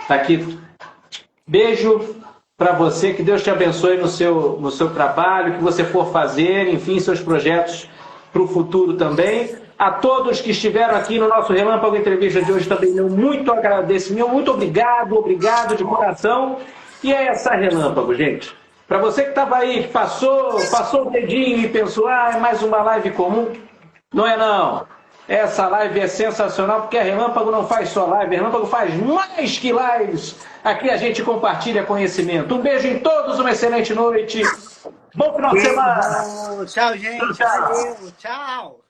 Tá aqui. Beijo para você, que Deus te abençoe no seu trabalho, que você for fazer, enfim, seus projetos para o futuro também. A todos que estiveram aqui no nosso Relâmpago Entrevista de hoje também, meu muito agradecimento, muito obrigado de coração. E é essa Relâmpago, gente. Para você que estava aí, que passou o dedinho e pensou, é mais uma live comum. Não é não. Essa live é sensacional, porque a Relâmpago não faz só live, a Relâmpago faz mais que lives. Aqui a gente compartilha conhecimento. Um beijo em todos, uma excelente noite. Bom final de semana. Tchau, gente. Tchau. Valeu. Tchau.